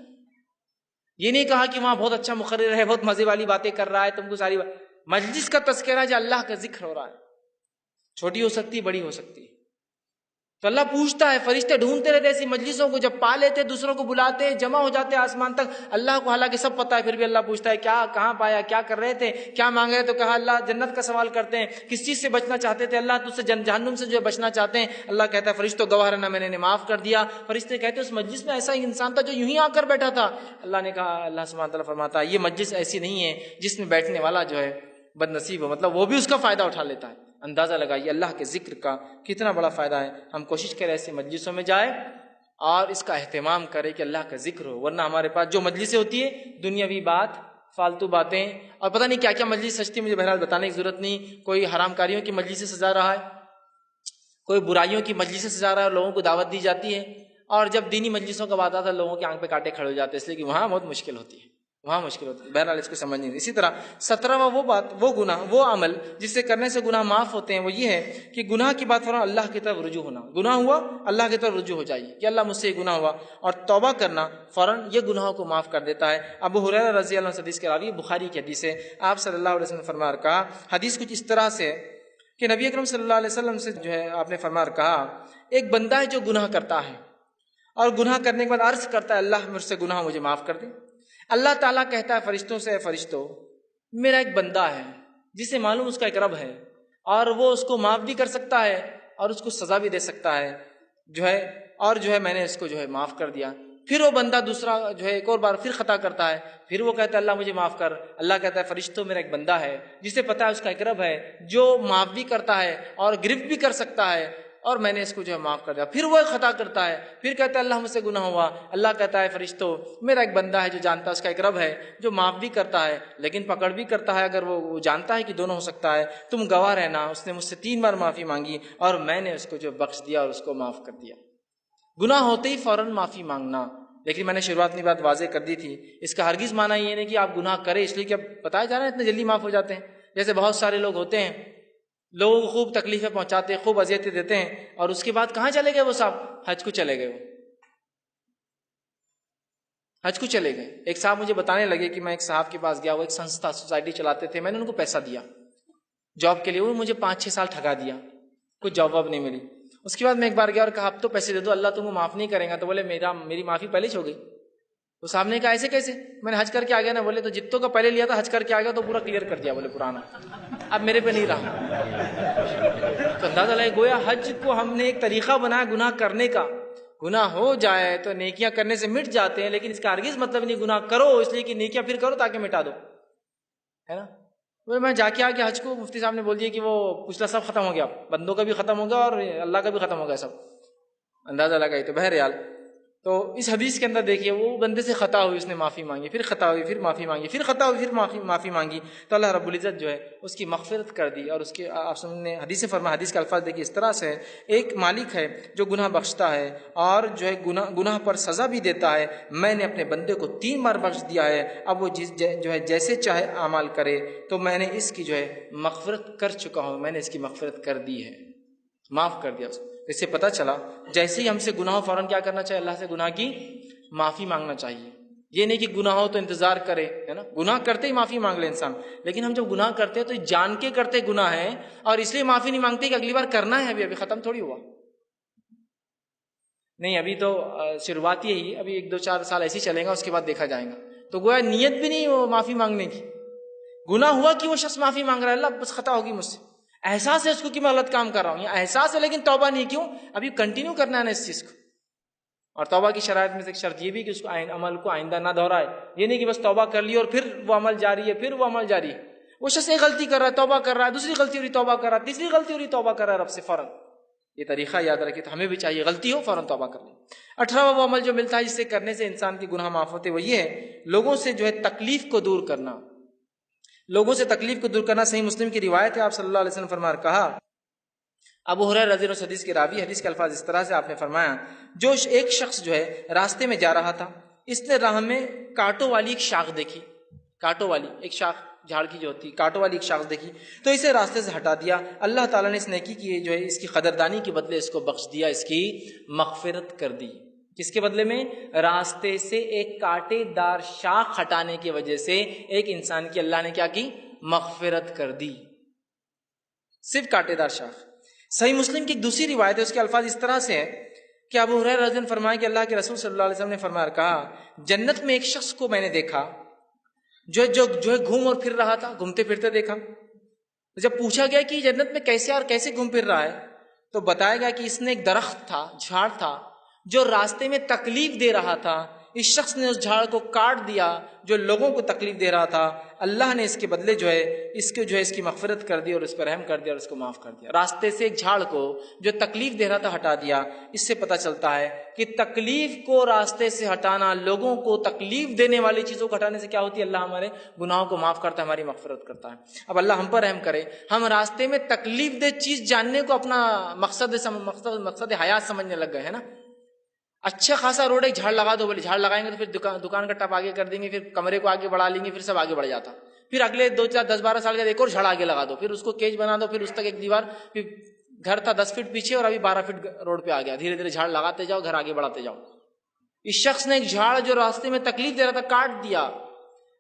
Speaker 1: یہ نہیں کہا کہ وہاں بہت اچھا مقرر ہے، بہت مزے والی باتیں کر رہا ہے، تم کو ساری مجلس کا تذکرہ جو اللہ کا ذکر ہو رہا ہے، چھوٹی ہو سکتی بڑی ہو سکتی ہے. تو اللہ پوچھتا ہے، فرشتے ڈھونڈتے رہتے ایسی مجلسوں کو، جب پا لیتے دوسروں کو بلاتے جمع ہو جاتے آسمان تک. اللہ کو حالانکہ سب پتہ ہے، پھر بھی اللہ پوچھتا ہے کیا کہاں پایا، کیا کر رہے تھے، کیا مانگ رہے. تو کہا اللہ جنت کا سوال کرتے ہیں. کس چیز سے بچنا چاہتے تھے؟ اللہ تجھ سے جہنم سے جو ہے بچنا چاہتے ہیں. اللہ کہتا ہے فرشتوں گواہ رہنا، میں نے معاف کر دیا. فرشتے کہتے ہیں اس مجلس میں ایسا انسان تھا جو یوں ہی آ کر بیٹھا تھا. اللہ نے کہا، اللہ سبحانہ تعالیٰ فرماتا ہے یہ مجلس ایسی نہیں ہے جس میں بیٹھنے والا جو ہے بد نصیب ہو، مطلب وہ بھی اس کا فائدہ اٹھا لیتا ہے. اندازہ لگائیے اللہ کے ذکر کا کتنا بڑا فائدہ ہے. ہم کوشش کریں ایسی مجلسوں میں جائیں اور اس کا اہتمام کریں کہ اللہ کا ذکر ہو. ورنہ ہمارے پاس جو مجلسیں ہوتی ہے دنیاوی بات، فالتو باتیں اور پتہ نہیں کیا کیا مجلس سجتی، مجھے بہرحال بتانے کی ضرورت نہیں. کوئی حرام کاریوں کی مجلس سے سجا رہا ہے، کوئی برائیوں کی مجلس سے سجا رہا ہے، لوگوں کو دعوت دی جاتی ہے. اور جب دینی مجلسوں کا بات آتا ہے لوگوں کے آنکھ پہ کانٹے کھڑے ہو جاتے ہیں، اس لیے کہ وہاں بہت مشکل ہوتی ہے، وہاں مشکل ہوتی ہے. بہرحال اس کو سمجھ نہیں. اسی طرح 17واں وہ بات، وہ گناہ، وہ عمل جس سے کرنے سے گناہ معاف ہوتے ہیں، وہ یہ ہے کہ گناہ کی بات فوراً اللہ کی طرف رجوع ہونا. گناہ ہوا اللہ کی طرف رجوع ہو جائیے کہ اللہ مجھ سے یہ گناہ ہوا، اور توبہ کرنا فوراً یہ گناہوں کو معاف کر دیتا ہے. ابو ہریرہ رضی اللہ عنہ حدیث کے راوی، بخاری کی حدیث ہے. آپ صلی اللہ علیہ وسلم نے فرمایا کہا، حدیث کچھ اس طرح سے کہ نبی اکرم صلی اللہ علیہ وسلم سے جو ہے آپ نے فرمایا کہا، ایک بندہ ہے جو گناہ کرتا ہے اور گناہ کرنے کے بعد عرض کرتا ہے اللہ مجھ سے گناہ مجھے معاف کر دے. اللہ تعالیٰ کہتا ہے فرشتوں سے، اے فرشتوں میرا ایک بندہ ہے جسے معلوم اس کا ایک رب ہے اور وہ اس کو معاف بھی کر سکتا ہے اور اس کو سزا بھی دے سکتا ہے جو ہے، اور جو ہے میں نے اس کو جو ہے معاف کر دیا. پھر وہ بندہ دوسرا جو ہے ایک اور بار پھر خطا کرتا ہے، پھر وہ کہتا ہے اللہ مجھے معاف کر. اللہ کہتا ہے فرشتوں میرا ایک بندہ ہے جسے پتہ ہے اس کا ایک رب ہے جو معاف بھی کرتا ہے اور گرفت بھی کر سکتا ہے، اور میں نے اس کو جو ہے معاف کر دیا. پھر وہ ایک خطا کرتا ہے، پھر کہتا ہے اللہ مجھ سے گناہ ہوا. اللہ کہتا ہے فرشتوں میرا ایک بندہ ہے جو جانتا ہے اس کا ایک رب ہے جو معاف بھی کرتا ہے لیکن پکڑ بھی کرتا ہے اگر وہ جانتا ہے کہ دونوں ہو سکتا ہے. تم گواہ رہنا اس نے مجھ سے 3 بار معافی مانگی اور میں نے اس کو جو بخش دیا اور اس کو معاف کر دیا. گناہ ہوتے ہی فوراً معافی مانگنا. لیکن میں نے شروعات میں بات واضح کر دی تھی، اس کا ہرگز معنی یہ نہیں کہ آپ گناہ کریں اس لیے کہ اب بتایا جا رہا ہے اتنے جلدی معاف ہو جاتے ہیں. جیسے بہت سارے لوگ ہوتے ہیں، لوگوں کو خوب تکلیفیں پہنچاتے ہیں، خوب اذیتیں دیتے ہیں، اور اس کے بعد کہاں چلے گئے وہ صاحب؟ حج کو چلے گئے. وہ حج کو چلے گئے. ایک صاحب مجھے بتانے لگے کہ میں ایک صاحب کے پاس گیا، وہ ایک سنستھا سوسائٹی چلاتے تھے، میں نے ان کو پیسہ دیا جاب کے لیے، وہ مجھے 5-6 سال ٹھگا دیا، کچھ جاب واب نہیں ملی. اس کے بعد میں ایک بار گیا اور کہا اب تو پیسے دے دو، اللہ تم کو معاف نہیں کرے گا. تو بولے میری معافی پہلے ہی ہو گئی. تو صاحب نے کہا ایسے کیسے؟ میں نے حج کر کے آ گیا نا. بولے تو جتوں کا پہلے لیا تھا حج کر کے آ گیا تو پورا کلیئر کر دیا، بولے پرانا اب میرے پہ نہیں رہا. تو اندازہ لگے گویا حج کو ہم نے ایک طریقہ بنایا گناہ کرنے کا. گناہ ہو جائے تو نیکیاں کرنے سے مٹ جاتے ہیں، لیکن اس کا ہرگز مطلب نہیں گناہ کرو اس لیے کہ نیکیاں پھر کرو تاکہ مٹا دو، ہے نا. میں جا کے آ گیا حج کو، مفتی صاحب نے بول دیا کہ وہ پچھلا سب ختم ہو گیا، بندوں کا بھی ختم ہو گیا اور اللہ کا بھی ختم ہو گیا سب. اندازہ لگائی. تو بہرحال تو اس حدیث کے اندر دیکھیے وہ بندے سے خطا ہوئی، اس نے معافی مانگی، پھر خطا ہوئی پھر معافی مانگی، پھر خطا ہوئی پھر معافی مانگی، تو اللہ رب العزت جو ہے اس کی مغفرت کر دی. اور اس کے آپ نے حدیث سے فرمایا، حدیث کے الفاظ دیکھیے اس طرح سے، ایک مالک ہے جو گناہ بخشتا ہے اور جو ہے گناہ پر سزا بھی دیتا ہے. میں نے اپنے بندے کو 3 بار بخش دیا ہے، اب وہ جو ہے جیسے چاہے اعمال کرے، تو میں نے اس کی جو ہے مغفرت کر چکا ہوں، میں نے اس کی مغفرت کر دی ہے، معاف کر دیا اس کو. اس سے پتہ چلا جیسے ہی ہم سے گناہ ہو فوراً کیا کرنا چاہیے؟ اللہ سے گناہ کی معافی مانگنا چاہیے. یہ نہیں کہ گناہ ہو تو انتظار کرے، ہے نا. گناہ کرتے ہی معافی مانگ لے انسان، لیکن ہم جب گناہ کرتے ہیں تو جان کے کرتے گناہ ہے اور اس لیے معافی نہیں مانگتے کہ اگلی بار کرنا ہے، ابھی ختم تھوڑی ہوا. نہیں ابھی تو شروعات ہی، ابھی 1-2-4 سال ایسے ہی چلے گا، اس کے بعد دیکھا جائے گا. تو گویا نیت بھی نہیں وہ معافی مانگنے کی. گناہ ہوا کہ وہ شخص معافی مانگ رہا ہے، اللہ بس خطا ہوگی مجھ سے، احساس ہے اس کو کہ میں غلط کام کر رہا ہوں، یہ احساس ہے لیکن توبہ نہیں. کیوں؟ ابھی کنٹینیو کرنا ہے نا اس چیز کو. اور توبہ کی شرائط میں سے ایک شرط یہ بھی کہ اس کو عمل کو آئندہ نہ دہرائے. یہ نہیں کہ بس توبہ کر لی اور پھر وہ عمل جاری ہے، پھر وہ عمل جاری ہے. وہ شخص ایک غلطی کر رہا ہے توبہ کر رہا ہے، دوسری غلطی ہو رہی توبہ کر رہا ہے، تیسری غلطی ہو رہی توبہ کر رہا ہے رب سے فوراً. یہ طریقہ یاد رکھے. تو ہمیں بھی چاہیے غلطی ہو فوراً توبہ کر لیں. 18واں وہ عمل جو ملتا ہے جس سے کرنے سے انسان کی گناہ معاف ہوتے، وہ یہ ہے لوگوں سے جو ہے تکلیف کو دور کرنا. لوگوں سے تکلیف کو دور کرنا. صحیح مسلم کی روایت ہے، آپ صلی اللہ علیہ وسلم فرمایا کہا ابو ہریرہ رضی اللہ عنہ حدیث کے راوی، حدیث کے الفاظ اس طرح سے آپ نے فرمایا، جو ایک شخص جو ہے راستے میں جا رہا تھا، اس نے راہ میں کانٹوں والی ایک شاخ دیکھی، کانٹوں والی ایک شاخ، جھاڑ کی جو ہوتی کانٹوں والی ایک شاخ دیکھی، تو اسے راستے سے ہٹا دیا۔ اللہ تعالیٰ نے اس نیکی کی جو ہے اس کی قدردانی کے بدلے اس کو بخش دیا، اس کی مغفرت کر دی۔ کس کے بدلے میں؟ راستے سے ایک کانٹے دار شاخ ہٹانے کی وجہ سے ایک انسان کی اللہ نے کیا کی؟ مغفرت کر دی، صرف کانٹے دار شاخ۔ صحیح مسلم کی ایک دوسری روایت ہے، اس کے الفاظ اس طرح سے ہے کہ ابو ہریرہ رضی اللہ عنہ فرمایا کہ اللہ کے رسول صلی اللہ علیہ وسلم نے فرمایا، کہا جنت میں ایک شخص کو میں نے دیکھا جو ہے گھوم اور پھر رہا تھا، گھومتے پھرتے دیکھا۔ جب پوچھا گیا کہ جنت میں کیسے اور کیسے گھوم پھر رہا ہے، تو بتایا گیا کہ اس نے ایک درخت تھا، جھاڑ تھا جو راستے میں تکلیف دے رہا تھا، اس شخص نے اس جھاڑ کو کاٹ دیا جو لوگوں کو تکلیف دے رہا تھا، اللہ نے اس کے بدلے جو ہے اس کی مغفرت کر دی اور اس پر رحم کر دیا اور اس کو معاف کر دیا۔ راستے سے ایک جھاڑ کو جو تکلیف دے رہا تھا ہٹا دیا۔ اس سے پتہ چلتا ہے کہ تکلیف کو راستے سے ہٹانا، لوگوں کو تکلیف دینے والی چیزوں کو ہٹانے سے کیا ہوتی ہے؟ اللہ ہمارے گناہوں کو معاف کرتا ہے، ہماری مغفرت کرتا ہے۔ اب اللہ ہم پر رحم کرے، ہم راستے میں تکلیف دہ چیز جاننے کو اپنا مقصد حیات سمجھنے لگ گئے ہیں نا۔ اچھا خاصا روڈ ایک جھاڑ لگا دو، بولے جھاڑ لگائیں گے تو پھر دکان کا ٹپ آگے کر دیں گے، پھر کمرے کو آگے بڑھا لیں گے، پھر سب آگے بڑھ جاتا۔ پھر اگلے 2 4 10 12 سال کے ایک اور جھاڑ آگے لگا دو، پھر اس کو کیج بنا دو، پھر اس تک ایک دیوار، پھر گھر تھا 10 فٹ پیچھے اور ابھی 12 فٹ روڈ پہ آ گیا، دھیرے دھیرے جھاڑ لگاتے جاؤ، گھر آگے بڑھاتے جاؤ۔ اس شخص نے ایک جھاڑ جو راستے میں تکلیف دے رہا تھا کاٹ دیا۔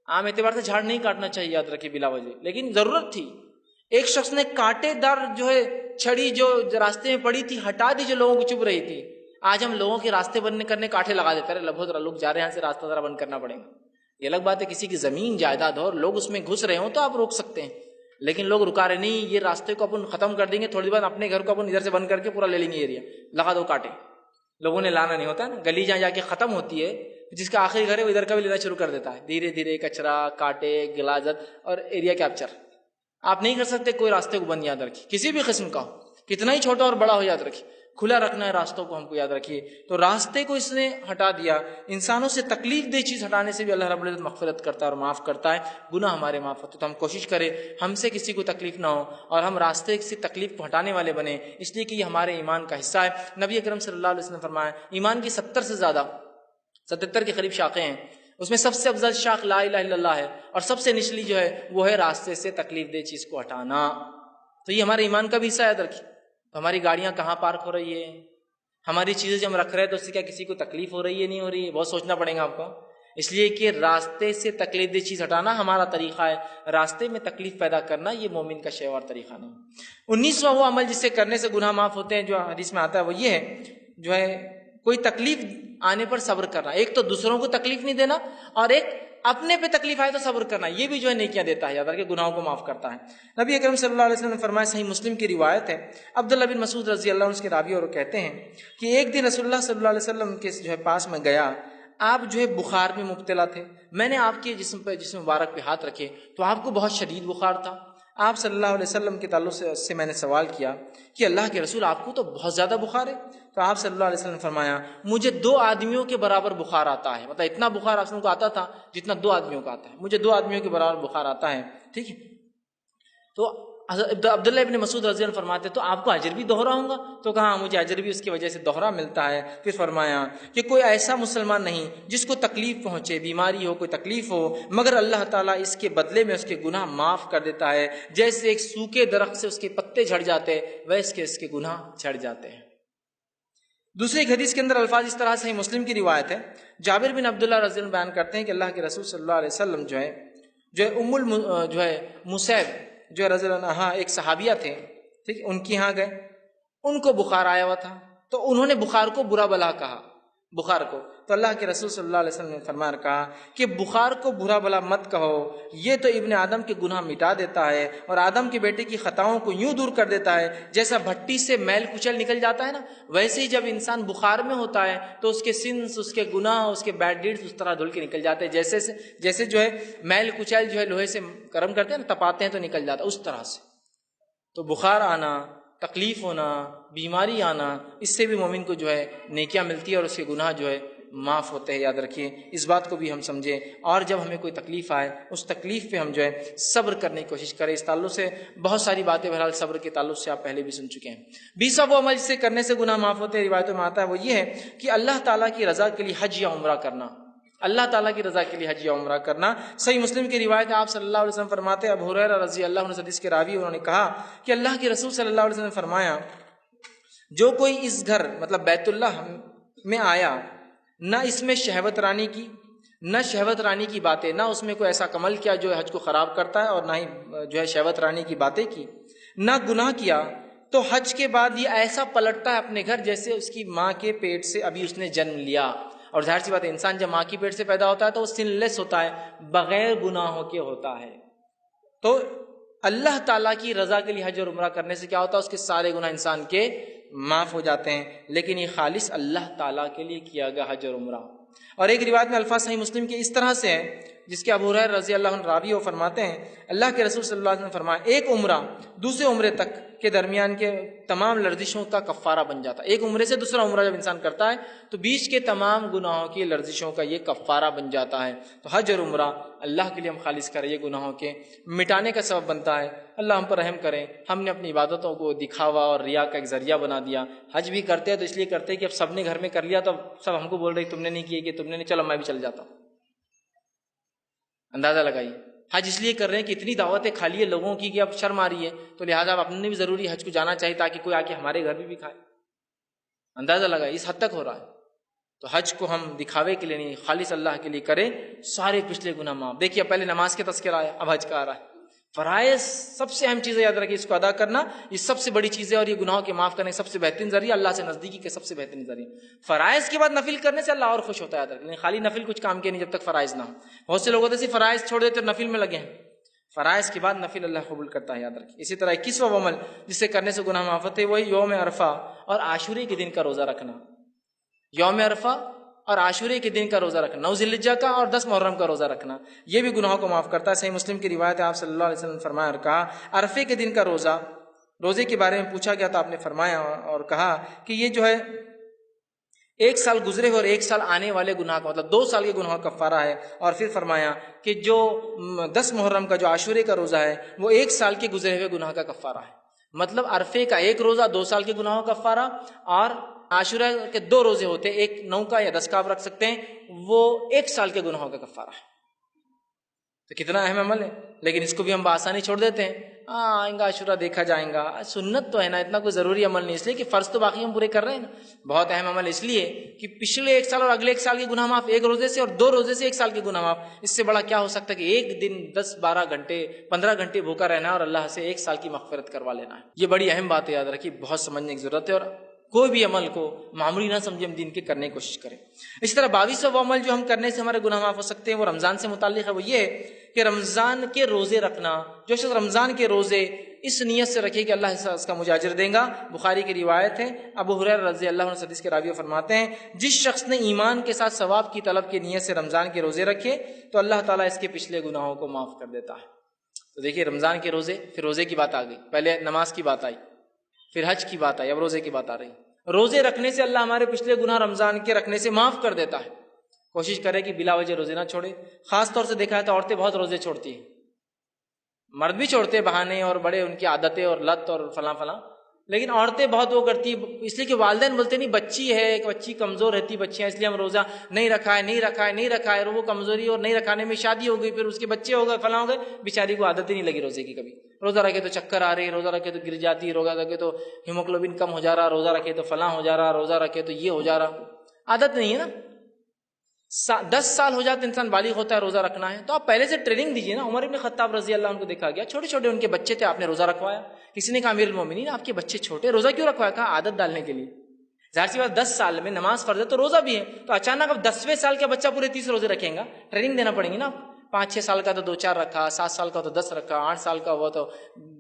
Speaker 1: عام اعتبار سے جھاڑ نہیں کاٹنا چاہیے، یاد رکھے، بلا وجہ، لیکن ضرورت تھی۔ ایک شخص نے کانٹے دار جو ہے چھڑی جو راستے میں پڑی تھی ہٹا دی، جو لوگوں کو چبھ رہی تھی۔ آج ہم لوگوں کے راستے بند کرنے کانٹے لگا دیتے ہیں، بہت لوگ جا رہے ہیں، یہاں سے راستہ ذرا بند کرنا پڑے گا۔ یہ الگ بات ہے، کسی کی زمین جائیداد ہو اور لوگ اس میں گھس رہے ہوں تو آپ روک سکتے ہیں، لیکن لوگ رکا رہے نہیں، یہ راستے کو اپن ختم کر دیں گے، تھوڑی بار اپنے گھر کو اپن ادھر سے بند کر کے پورا لے لیں گے ایریا، لگا دو کانٹے۔ لوگوں نے لانا نہیں ہوتا نا، گلی جہاں جا کے ختم ہوتی ہے، جس کا آخری گھر ہے وہ ادھر کا بھی لینا شروع کر دیتا ہے، دھیرے دھیرے کچرا، کانٹے، غلاظت اور ایریا کیپچر۔ آپ نہیں کر سکتے کوئی راستے کو بند، یاد رکھیے، کسی بھی قسم کا ہو، کتنا ہی چھوٹا اور بڑا ہو، یاد رکھیے کھلا رکھنا ہے راستوں کو، ہم کو یاد رکھیے۔ تو راستے کو اس نے ہٹا دیا۔ انسانوں سے تکلیف دہ چیز ہٹانے سے بھی اللہ رب العزت مغفرت کرتا ہے اور معاف کرتا ہے، گناہ ہمارے معاف ہوتے۔ تو ہم کوشش کریں ہم سے کسی کو تکلیف نہ ہو اور ہم راستے سے تکلیف کو ہٹانے والے بنیں، اس لیے کہ یہ ہمارے ایمان کا حصہ ہے۔ نبی اکرم صلی اللہ علیہ وسلم نے فرمایا ایمان کی 70 سے زیادہ 77 کے قریب شاخیں ہیں، اس میں سب سے افضل شاخ لا الہ الا اللہ ہے، اور سب سے نچلی جو ہے وہ ہے راستے سے تکلیف دہ چیز کو ہٹانا۔ تو یہ ہمارے ایمان کا بھی حصہ یاد رکھیے۔ تو ہماری گاڑیاں کہاں پارک ہو رہی ہے، ہماری چیزیں جو ہم رکھ رہے ہیں تو اس سے کیا کسی کو تکلیف ہو رہی ہے نہیں ہو رہی ہے، بہت سوچنا پڑے گا آپ کو، اس لیے کہ راستے سے تکلیف دہ چیز ہٹانا ہمارا طریقہ ہے، راستے میں تکلیف پیدا کرنا یہ مومن کا شیوار طریقہ نہیں۔ 19واں وہ عمل جس سے کرنے سے گناہ معاف ہوتے ہیں جو حدیث میں آتا ہے وہ یہ ہے، جو ہے کوئی تکلیف آنے پر صبر کرنا۔ ایک تو دوسروں کو تکلیف نہیں دینا، اور ایک اپنے پہ تکلیف آئے تو صبر کرنا، یہ بھی جو ہے نیکیاں دیتا ہے، یاد رکھیں گناہوں کو معاف کرتا ہے۔ نبی اکرم صلی اللہ علیہ وسلم نے فرمایا، صحیح مسلم کی روایت ہے، عبداللہ بن مسعود رضی اللہ عنہ اس کے راوی اور کہتے ہیں کہ ایک دن رسول اللہ صلی اللہ علیہ وسلم کے جو ہے پاس میں گیا، آپ جو ہے بخار میں مبتلا تھے، میں نے آپ کے جسم مبارک پہ ہاتھ رکھے تو آپ کو بہت شدید بخار تھا۔ آپ صلی اللہ علیہ وسلم کے تعلق سے میں نے سوال کیا کہ اللہ کے رسول آپ کو تو بہت زیادہ بخار ہے، تو آپ صلی اللہ علیہ وسلم نے فرمایا مجھے 2 آدمیوں کے برابر بخار آتا ہے، مطلب اتنا بخار آپ کو آتا تھا جتنا 2 آدمیوں کا آتا ہے، مجھے 2 آدمیوں کے برابر بخار آتا ہے، ٹھیک ہے۔ تو عبداللہ ابن مسعود رضی اللہ عنہ فرماتے تو آپ کو اجر بھی دوہرا ہوگا، تو کہا مجھے اجر بھی اس کی وجہ سے دوہرا ملتا ہے۔ پھر فرمایا کہ کوئی ایسا مسلمان نہیں جس کو تکلیف پہنچے، بیماری ہو، کوئی تکلیف ہو، مگر اللہ تعالیٰ اس کے بدلے میں اس کے گناہ معاف کر دیتا ہے، جیسے ایک سوکھے درخت سے اس کے پتے جھڑ جاتے ویسے اس کے گناہ جھڑ جاتے ہیں۔ دوسری ایک حدیث کے اندر الفاظ اس طرح سے مسلم کی روایت ہے، جابر بن عبداللہ رضی اللہ عنہ بیان کرتے ہیں کہ اللہ کے رسول صلی اللہ علیہ وسلم جو ہے مسیب جو رضی اللہ عنہ ایک صحابیہ تھے، ٹھیک، ان کے یہاں گئے، ان کو بخار آیا ہوا تھا، تو انہوں نے بخار کو برا بلا کہا، بخار کو، تو اللہ کے رسول صلی اللہ علیہ وسلم نے فرمایا کہا کہ بخار کو برا بلا مت کہو، یہ تو ابن آدم کے گناہ مٹا دیتا ہے اور آدم کے بیٹے کی خطاؤں کو یوں دور کر دیتا ہے جیسا بھٹی سے میل کچل نکل جاتا ہے نا، ویسے ہی جب انسان بخار میں ہوتا ہے تو اس کے سنس، اس کے گناہ، اس کے بیڈ ڈیڈز اس طرح دھل کے نکل جاتے ہیں، جیسے جو ہے میل کچل جو ہے لوہے سے گرم کرتے ہیں نا، تپاتے ہیں تو نکل جاتا ہے، اس طرح سے۔ تو بخار آنا، تکلیف ہونا، بیماری آنا، اس سے بھی مومن کو جو ہے نیکیاں ملتی ہے اور اس کے گناہ جو ہے معاف ہوتے ہیں. یاد رکھیے اس بات کو بھی ہم سمجھیں, اور جب ہمیں کوئی تکلیف آئے اس تکلیف پہ ہم جو ہے صبر کرنے کی کوشش کریں. اس تعلق سے بہت ساری باتیں بہرحال صبر کے تعلق سے آپ پہلے بھی سن چکے ہیں. 20واں وہ عمل جسے کرنے سے گناہ معاف ہوتے ہیں روایتوں میں آتا ہے وہ یہ ہے کہ اللہ تعالیٰ کی رضا کے لیے حج یا عمرہ کرنا. اللہ تعالیٰ کی رضا کے لیے حج یا عمرہ کرنا. صحیح مسلم کی روایت ہے, آپ صلی اللہ علیہ وسلم فرماتے ہیں, ابو ہریرہ رضی اللہ عنہ حدیث کے راوی, انہوں نے کہا کہ اللہ کے رسول صلی اللہ علیہ وسلم نے فرمایا جو کوئی اس گھر مطلب بیت اللہ میں آیا, نہ اس میں شہوت رانی کی, نہ شہوت رانی کی باتیں, نہ اس میں کوئی ایسا عمل کیا جو حج کو خراب کرتا ہے, اور نہ ہی جو ہے شہوت رانی کی باتیں کی, نہ گناہ کیا, تو حج کے بعد یہ ایسا پلٹتا ہے اپنے گھر جیسے اس کی ماں کے پیٹ سے ابھی اس نے جنم لیا. اور ظاہر سی بات ہے انسان جب ماں کی پیٹ سے پیدا ہوتا ہے تو وہ سن لیس ہوتا ہے, بغیر گناہوں کے ہوتا ہے. تو اللہ تعالیٰ کی رضا کے لیے حج اور عمرہ کرنے سے کیا ہوتا ہے, اس کے سارے گناہ انسان کے معاف ہو جاتے ہیں. لیکن یہ خالص اللہ تعالیٰ کے لیے کیا گیا حج اور عمرہ. اور ایک روایت میں الفاظ صحیح مسلم کے اس طرح سے ہے جس کے ابو ہریرہ رضی اللہ عنہ راوی وہ فرماتے ہیں اللہ کے رسول صلی اللہ علیہ وسلم نے فرمایا ایک عمرہ دوسرے عمرے تک کے درمیان کے تمام لرزشوں کا کفارہ بن جاتا ہے. ایک عمرے سے دوسرا عمرہ جب انسان کرتا ہے تو بیچ کے تمام گناہوں کی لرزشوں کا یہ کفارہ بن جاتا ہے. تو حج اور عمرہ اللہ کے لیے ہم خالص کریں, یہ گناہوں کے مٹانے کا سبب بنتا ہے. اللہ ہم پر رحم کریں. ہم نے اپنی عبادتوں کو دکھاوا اور ریا کا ایک ذریعہ بنا دیا. حج بھی کرتے ہیں تو اس لیے کرتے ہیں کہ اب سب نے گھر میں کر لیا تو سب ہم کو بول رہے تم نے نہیں کیے کہ تم نے نہیں, چلو میں بھی چل جاتا ہوں. اندازہ لگائیے حج اس لیے کر رہے ہیں کہ اتنی دعوتیں کھا لی ہے لوگوں کی کہ اب شرم آ رہی ہے, تو لہٰذا اب اپنے بھی ضروری حج کو جانا چاہیے تاکہ کوئی آ کے ہمارے گھر بھی کھائے. اندازہ لگائیے اس حد تک ہو رہا ہے. تو حج کو ہم دکھاوے کے لیے نہیں, خالص اللہ کے لیے کریں, سارے پچھلے گناہ معاف. دیکھیے پہلے نماز کے تذکرہ آیا, اب حج کا آ رہا ہے. فرائض سب سے اہم چیز ہے, یاد رکھیے اس کو ادا کرنا یہ سب سے بڑی چیز ہے, اور یہ گناہوں کے معاف کرنے کا سب سے بہترین ذریعہ, اللہ سے نزدیکی کے سب سے بہترین ذریعہ. فرائض کے بعد نفل کرنے سے اللہ اور خوش ہوتا ہے, یاد رکھیں. خالی نفل کچھ کام کے نہیں جب تک فرائض نہ ہو. بہت سے لوگ ہوتے ہیں فرائض چھوڑ دیتے اور نفل میں لگے ہیں, فرائض کے بعد نفل اللہ قبول کرتا ہے, یاد رکھیں. اسی طرح 21واں عمل جس سے کرنے سے گناہ معاف ہوتے ہیں وہی یوم عرفہ اور عاشورے کے دن کا روزہ رکھنا. یوم عرفہ اور عاشورے کے دن کا روزہ رکھنا, 9 ذی الحجہ کا اور 10 محرم کا روزہ رکھنا, یہ بھی گناہوں کو معاف کرتا ہے. صحیح مسلم کی روایت ہے, آپ صلی اللہ علیہ وسلم نے فرمایا اور کہا عرفے کے دن کا روزے کے بارے میں پوچھا گیا تو آپ نے فرمایا اور کہا کہ یہ جو ہے 1 سال گزرے ہوئے اور 1 سال آنے والے گناہ کا مطلب 2 سال کے گناہ کا کفارہ ہے. اور پھر فرمایا کہ جو 10 محرم کا جو عاشورے کا روزہ ہے وہ 1 سال کے گزرے ہوئے گناہ کا کفارہ ہے. مطلب عرفے کا ایک روزہ 2 سال کے گناہوں کا کفارہ, اور عاشورہ کے 2 روزے ہوتے ہیں, ایک 9 کا یا 10 کا آپ رکھ سکتے ہیں, وہ 1 سال کے گناہوں کا کفارہ ہے. تو کتنا اہم عمل ہے, لیکن اس کو بھی ہم بآسانی چھوڑ دیتے ہیں. آئیں گا عاشورہ دیکھا جائیں گا, سنت تو ہے نا, اتنا کوئی ضروری عمل نہیں, اس لیے کہ فرض تو باقی ہم پورے کر رہے ہیں نا. بہت اہم عمل اس لیے کہ پچھلے 1 سال اور اگلے 1 سال کے گناہ معاف, 1 روزے سے, اور 2 روزے سے 1 سال کے گناہ معاف. اس سے بڑا کیا ہو سکتا ہے کہ ایک دن 10-12 گھنٹے 15 گھنٹے بھوکا رہنا اور اللہ سے 1 سال کی مغفرت کروا لینا ہے. یہ بڑی اہم بات ہے, یاد رکھیے, بہت سمجھنے کی ضرورت ہے. اور کوئی بھی عمل کو معمولی نہ سمجھے, ہم دین کے کرنے کی کوشش کریں. اسی طرح 22واں عمل جو ہم کرنے سے ہمارے گناہ معاف ہو سکتے ہیں وہ رمضان سے متعلق ہے. وہ یہ کہ رمضان کے روزے رکھنا. جو شخص رمضان کے روزے اس نیت سے رکھے کہ اللہ اس کا مجھے اجر دے گا. بخاری کی روایت ہے, ابو ہریرہ رضی اللہ عنہ حدیث کے راوی فرماتے ہیں جس شخص نے ایمان کے ساتھ ثواب کی طلب کی نیت سے رمضان کے روزے رکھے تو اللہ تعالیٰ اس کے پچھلے گناہوں کو معاف کر دیتا ہے. تو دیکھیے رمضان کے روزے, پھر روزے کی بات آ گئی, پہلے نماز کی بات آئی, پھر حج کی بات آئی, اب روزے کی بات آ رہی. روزے رکھنے سے اللہ ہمارے پچھلے گناہ رمضان کے رکھنے سے معاف کر دیتا ہے. کوشش کرے کہ بلا وجہ روزے نہ چھوڑے. خاص طور سے دیکھا ہے تو عورتیں بہت روزے چھوڑتی ہیں, مرد بھی چھوڑتے بہانے اور بڑے ان کی عادتیں اور لت اور فلاں فلاں, لیکن عورتیں بہت وہ کرتی ہیں اس لیے کہ والدین بولتے نہیں بچی ہے, ایک بچی کمزور رہتی بچیاں, اس لیے ہم روزہ نہیں رکھا ہے, اور وہ کمزوری اور نہیں رکھانے میں شادی ہو گئی, پھر اس کے بچے ہو گئے, فلاں ہو گئے, بیچاری کو عادت ہی نہیں لگی روزے کی. کبھی روزہ رکھے تو چکر آ رہی, روزہ رکھے تو گر جاتی, روزہ رکھے تو ہیموگلوبن کم ہو جا رہا, روزہ رکھے تو فلاں ہو جا رہا, روزہ رکھے تو یہ ہو جا رہا. عادت نہیں ہے نا. 10 سال ہو جاتے انسان بالغ ہوتا ہے, روزہ رکھنا ہے تو آپ پہلے سے ٹریننگ دیجیے نا. عمر ابن خطاب رضی اللہ عنہ کو دیکھا گیا, چھوٹے چھوٹے ان کے بچے تھے, آپ نے روزہ رکھوایا. کسی نے کہا امیر المومنین آپ کے بچے چھوٹے, روزہ کیوں رکھوایا؟ کہا عادت ڈالنے کے لیے. ظاہر سی بات 10 سال میں نماز فرض ہے تو روزہ بھی ہے, تو اچانک اب 10ویں سال کا بچہ پورے 30 روزے رکھیں گا, ٹریننگ دینا پڑیں گی نا. 5-6 سال کا تو 2-4 رکھا, 7 سال کا تو 10 رکھا, 8 سال کا ہوا تو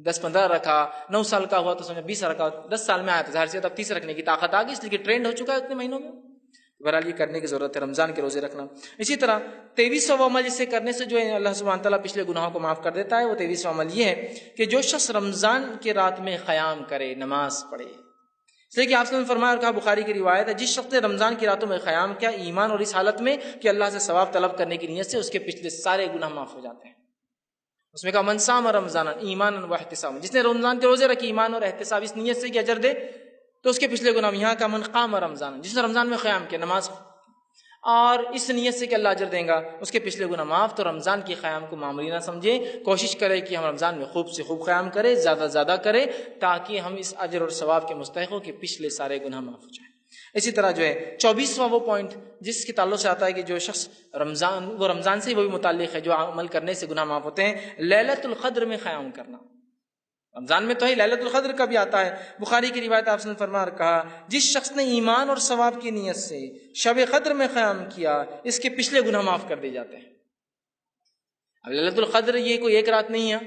Speaker 1: 10-15 رکھا, 9 سال کا ہوا تو سمجھا 20 رکھا, 10 سال میں آیا تو ظاہر سی بات اب 30 رکھنے کی طاقت آ گئی, اس لیے کہ ٹرینڈ ہو چکا ہے اتنے مہینوں میں. بہرحال یہ کرنے کی ضرورت ہے, رمضان کے روزے رکھنا. اسی طرح 23واں عمل جسے کرنے سے جو ہے اللہ سبحانہ تعالیٰ پچھلے گناہوں کو معاف کر دیتا ہے, وہ 23واں عمل یہ ہے کہ جو شخص رمضان کے رات میں قیام کرے, نماز پڑھے. اس لیے کہ آپ نے فرمایا اور کہا، بخاری کی روایت ہے، جس شخص نے رمضان کی راتوں میں قیام کیا ایمان اور اس حالت میں کہ اللہ سے ثواب طلب کرنے کی نیت سے، اس کے پچھلے سارے گناہ معاف ہو جاتے ہیں۔ اس میں کہا من صام رمضان ایمانا واحتسابا، جس نے رمضان کے روزے رکھے ایمان اور احتساب اس نیت سے کہ اجر دے تو اس کے پچھلے گناہ۔ یہاں کا من قام رمضان، جس نے رمضان میں قیام کیا نماز اور اس نیت سے کہ اللہ اجر دیں گا، اس کے پچھلے گناہ معاف۔ تو رمضان کی قیام کو معمولی نہ سمجھے، کوشش کرے کہ ہم رمضان میں خوب سے خوب قیام کرے، زیادہ سے زیادہ کرے، تاکہ ہم اس اجر اور ثواب کے مستحق ہوں کہ پچھلے سارے گناہ معاف ہو جائیں۔ اسی طرح جو ہے 24واں وہ پوائنٹ جس کے تعلق سے آتا ہے کہ جو شخص رمضان سے وہی متعلق ہے جو عمل کرنے سے گناہ معاف ہوتے ہیں، لیلۃ القدر میں قیام کرنا۔ رمضان میں تو ہی لیلۃ القدر کا بھی آتا ہے۔ بخاری کی روایت آپ نے فرمایا اور کہا، جس شخص نے ایمان اور ثواب کی نیت سے شب قدر میں قیام کیا، اس کے پچھلے گناہ معاف کر دیے جاتے ہیں۔ اب لیلۃ القدر یہ کوئی ایک رات نہیں ہے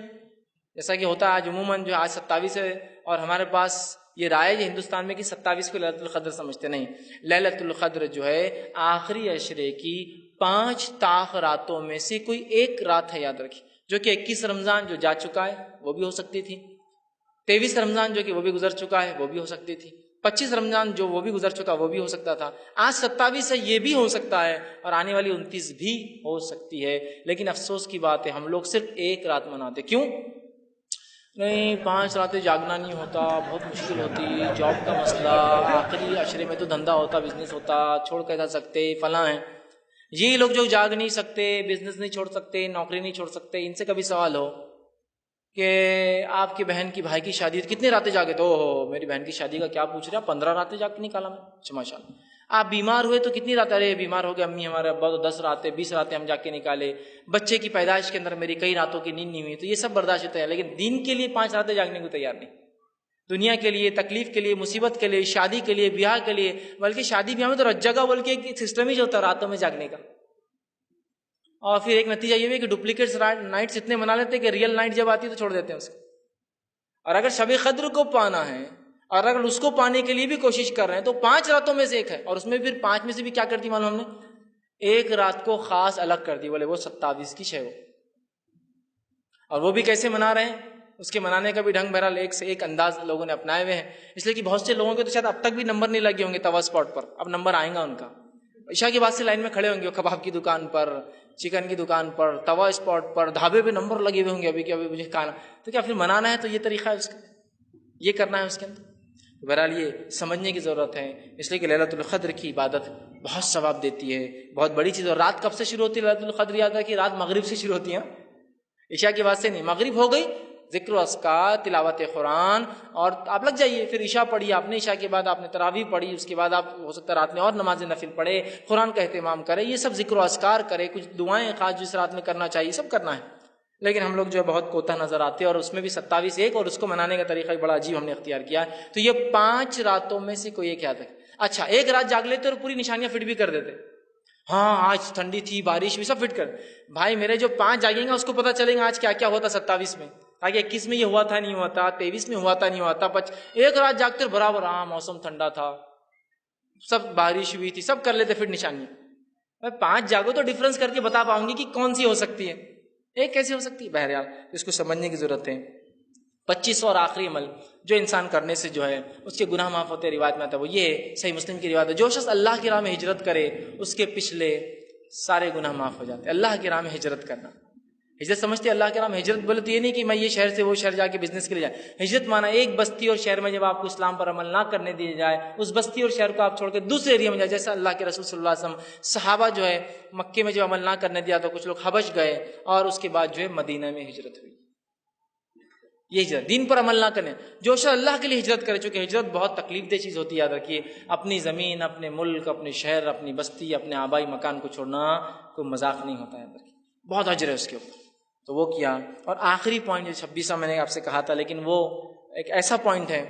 Speaker 1: جیسا کہ ہوتا ہے آج عموماً، جو آج 27 ہے اور ہمارے پاس یہ رائے ہے ہندوستان میں کہ 27 کو لیلۃ القدر سمجھتے نہیں۔ لیلۃ القدر جو ہے آخری عشرے کی 5 طاق راتوں میں سے کوئی ایک رات ہے، یاد رکھیے، جو کہ 21 رمضان جو جا چکا ہے وہ بھی ہو سکتی تھی، 23 رمضان جو کہ وہ بھی گزر چکا ہے وہ بھی ہو سکتی تھی، 25 رمضان جو وہ بھی گزر چکا وہ بھی ہو سکتا تھا، آج 27 ہے یہ بھی ہو سکتا ہے، اور آنے والی 29 بھی ہو سکتی ہے۔ لیکن افسوس کی بات ہے ہم لوگ صرف ایک رات مناتے۔ کیوں؟ نہیں 5 راتیں جاگنا نہیں ہوتا، بہت مشکل ہوتی، جاب کا مسئلہ، آخری عشرے میں تو دھندا ہوتا، بزنس ہوتا، چھوڑ کے جا سکتے، فلاں ہیں۔ یہ لوگ جو جاگ نہیں سکتے، بزنس نہیں چھوڑ سکتے، نوکری نہیں چھوڑ سکتے، ان سے کبھی سوال ہو کہ آپ کی بہن کی بھائی کی شادی کتنی راتیں جاگے؟ تو میری بہن کی شادی کا کیا پوچھ رہے ہیں، 15 راتیں جاگ کے نکالا میں۔ اچھا ماشاء اللہ۔ آپ بیمار ہوئے تو کتنی راتیں؟ ارے بیمار ہو گئے امی ہمارے ابا تو 10 راتیں 20 راتیں ہم جا کے نکالے۔ بچے کی پیدائش کے اندر میری کئی راتوں کی نیند نہیں ہوئی، تو یہ سب برداشت ہوتا ہے، لیکن دین کے لیے 5 راتیں جاگنے کو تیار نہیں۔ دنیا کے لیے، تکلیف کے لیے، مصیبت کے لیے، شادی کے لیے، بیاہ کے لیے، بلکہ شادی بیاہ میں تو رج جگہ بول کے ایک سسٹم ہی جو ہوتا ہے راتوں میں جاگنے کا۔ اور پھر ایک نتیجہ یہ بھی کہ ڈپلیکیٹس نائٹس اتنے منا لیتے ہیں کہ ریئل نائٹ جب آتی ہے تو چھوڑ دیتے ہیں اس کو۔ اور اگر شب قدر کو پانا ہے اور اگر اس کو پانے کے لیے بھی کوشش کر رہے ہیں تو 5 راتوں میں سے ایک ہے، اور اس میں پھر 5 میں سے بھی کیا کرتی معلوم ہم نے؟ ایک رات کو خاص الگ کر دی، بولے وہ 27 کی ہے وہ، اور وہ بھی کیسے منا رہے ہیں؟ اس کے منانے کا بھی ڈھنگ بہرحال ایک سے ایک انداز لوگوں نے اپنائے ہوئے ہیں۔ اس لیے کہ بہت سے لوگوں کے تو شاید اب تک بھی نمبر نہیں لگے ہوں گے توا اسپاٹ پر، اب نمبر آئیں گا ان کا۔ عشاء کے بعد سے لائن میں کھڑے ہوں گے، کباب کی دکان پر، چکن کی دکان پر، توا اسپاٹ پر، ڈھابے پہ نمبر لگے ہوئے ہوں گے ابھی کہ ابھی مجھے کھانا۔ تو کیا پھر منانا ہے تو یہ طریقہ ہے اس کا، یہ کرنا ہے اس کے اندر؟ بہرحال یہ سمجھنے کی ضرورت ہے۔ اس لیے کہ لیلۃ القدر کی عبادت بہت ثواب دیتی ہے، بہت بڑی چیز۔ اور رات کب سے شروع ہوتی ہے لیلۃ القدر؟ یاد ہے کہ رات مغرب سے شروع ہوتی ہے، عشاء کے بعد سے نہیں۔ مغرب ہو گئی، ذکر و اذکار، تلاوت قرآن، اور آپ لگ جائیے، پھر عشاء پڑھی آپ نے، عشاء کے بعد آپ نے تراویح پڑھی، اس کے بعد آپ ہو سکتا ہے رات میں اور نماز نفل پڑھے، قرآن کا اہتمام کرے، یہ سب ذکر و اذکار کرے، کچھ دعائیں خاص جس رات میں کرنا چاہیے سب کرنا ہے۔ لیکن ہم لوگ جو ہے بہت کوتا نظر آتے ہیں، اور اس میں بھی 27 ایک، اور اس کو منانے کا طریقہ بڑا عجیب ہم نے اختیار کیا ہے۔ تو یہ 5 راتوں میں سے کوئی ایک یاد ہے۔ اچھا ایک رات جاگ لیتے اور پوری نشانیاں فٹ بھی کر دیتے، ہاں آج ٹھنڈی تھی، بارش بھی، سب فٹ کر۔ بھائی میرے جو 5 جاگیں گے اس کو پتہ چلے گا آج کیا کیا ہوا تھا 27 میں، تاکہ 21 میں یہ ہوا تھا نہیں ہوا تھا، 23 میں ہوا تھا نہیں ہوا تھا، ایک رات جاگتے اور برابر ہاں موسم ٹھنڈا تھا، سب بارش ہوئی تھی، سب کر لیتے فٹ نشانیاں۔ 5 جاگو تو ڈفرنس کر کے بتا پاؤں گی کہ کون سی ہو سکتی ہے، ایک کیسے ہو سکتی ہے؟ بہرحال اس کو سمجھنے کی ضرورت ہے۔ 25 اور آخری عمل جو انسان کرنے سے جو ہے اس کے گناہ معاف ہوتے ہیں، روایت میں آتا ہے وہ یہ ہے، صحیح مسلم کی روایت ہے، جو شخص اللہ کی راہ میں ہجرت کرے اس کے پچھلے سارے گناہ معاف ہو جاتے ہیں۔ اللہ کی راہ میں ہجرت کرنا، ہجرت سمجھتے ہیں اللہ کے راہ میں ہجرت بولے تو یہ نہیں کہ میں یہ شہر سے وہ شہر جا کے بزنس کے لیے جائے۔ ہجرت مانا ایک بستی اور شہر میں جب آپ کو اسلام پر عمل نہ کرنے دیا جائے، اس بستی اور شہر کو آپ چھوڑ کے دوسرے ایریا میں جائے، جیسا اللہ کے رسول صلی اللہ علیہ وسلم صحابہ جو ہے مکے میں جو عمل نہ کرنے دیا تو کچھ لوگ حبش گئے، اور اس کے بعد جو ہے مدینہ میں ہجرت ہوئی۔ یہ ہجرت دین پر عمل نہ کرنے، جو شخص اللہ کے لیے ہجرت کرے، چونکہ ہجرت بہت تکلیف دہ چیز ہوتی ہے، یاد رکھیے، اپنی زمین، اپنے ملک، اپنے شہر، اپنی بستی، اپنے آبائی مکان کو چھوڑنا کوئی مذاق نہیں ہوتا ہے، یاد رکھیے بہت اجر ہے اس کے اوپر۔ تو وہ کیا۔ اور آخری پوائنٹ جو 26واں میں نے آپ سے کہا تھا، لیکن وہ ایک ایسا پوائنٹ ہے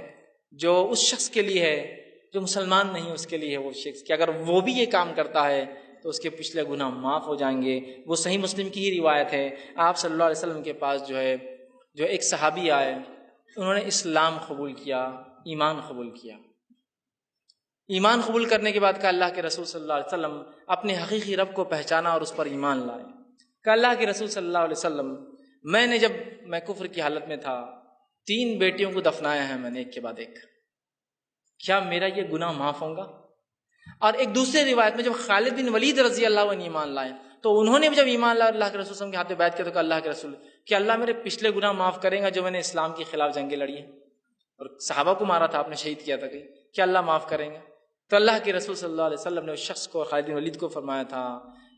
Speaker 1: جو اس شخص کے لیے ہے جو مسلمان نہیں، اس کے لیے ہے وہ شخص کہ اگر وہ بھی یہ کام کرتا ہے تو اس کے پچھلے گناہ معاف ہو جائیں گے۔ وہ صحیح مسلم کی ہی روایت ہے، آپ صلی اللہ علیہ وسلم کے پاس جو ایک صحابی آئے، انہوں نے اسلام قبول کیا، ایمان قبول کیا۔ ایمان قبول کرنے کے بعد کہا اللہ کے رسول صلی اللہ علیہ وسلم، اپنے حقیقی رب کو پہچانا اور اس پر ایمان لائے۔ کہ اللہ کے رسول صلی اللہ علیہ وسلم، میں نے جب میں کفر کی حالت میں تھا 3 بیٹیوں کو دفنایا ہے میں نے ایک کے بعد ایک، کیا میرا یہ گناہ معاف ہوگا؟ اور ایک دوسری روایت میں جب خالد بن ولید رضی اللہ عنہ ایمان لائے تو انہوں نے بھی جب ایمان لایا اللہ کے رسول صلی اللہ علیہ وسلم کے ہاتھ میں بیعت کیا تو کہا اللہ کے رسول کہ اللہ میرے پچھلے گناہ معاف کرے گا جو میں نے اسلام کے خلاف جنگیں لڑی ہیں اور صحابہ کو مارا تھا، آپ نے شہید کیا تھا، کہ اللہ معاف کریں گا؟ تو اللہ کے رسول صلی اللہ علیہ وسلم نے اس شخص کو، خالد بن ولید کو فرمایا تھا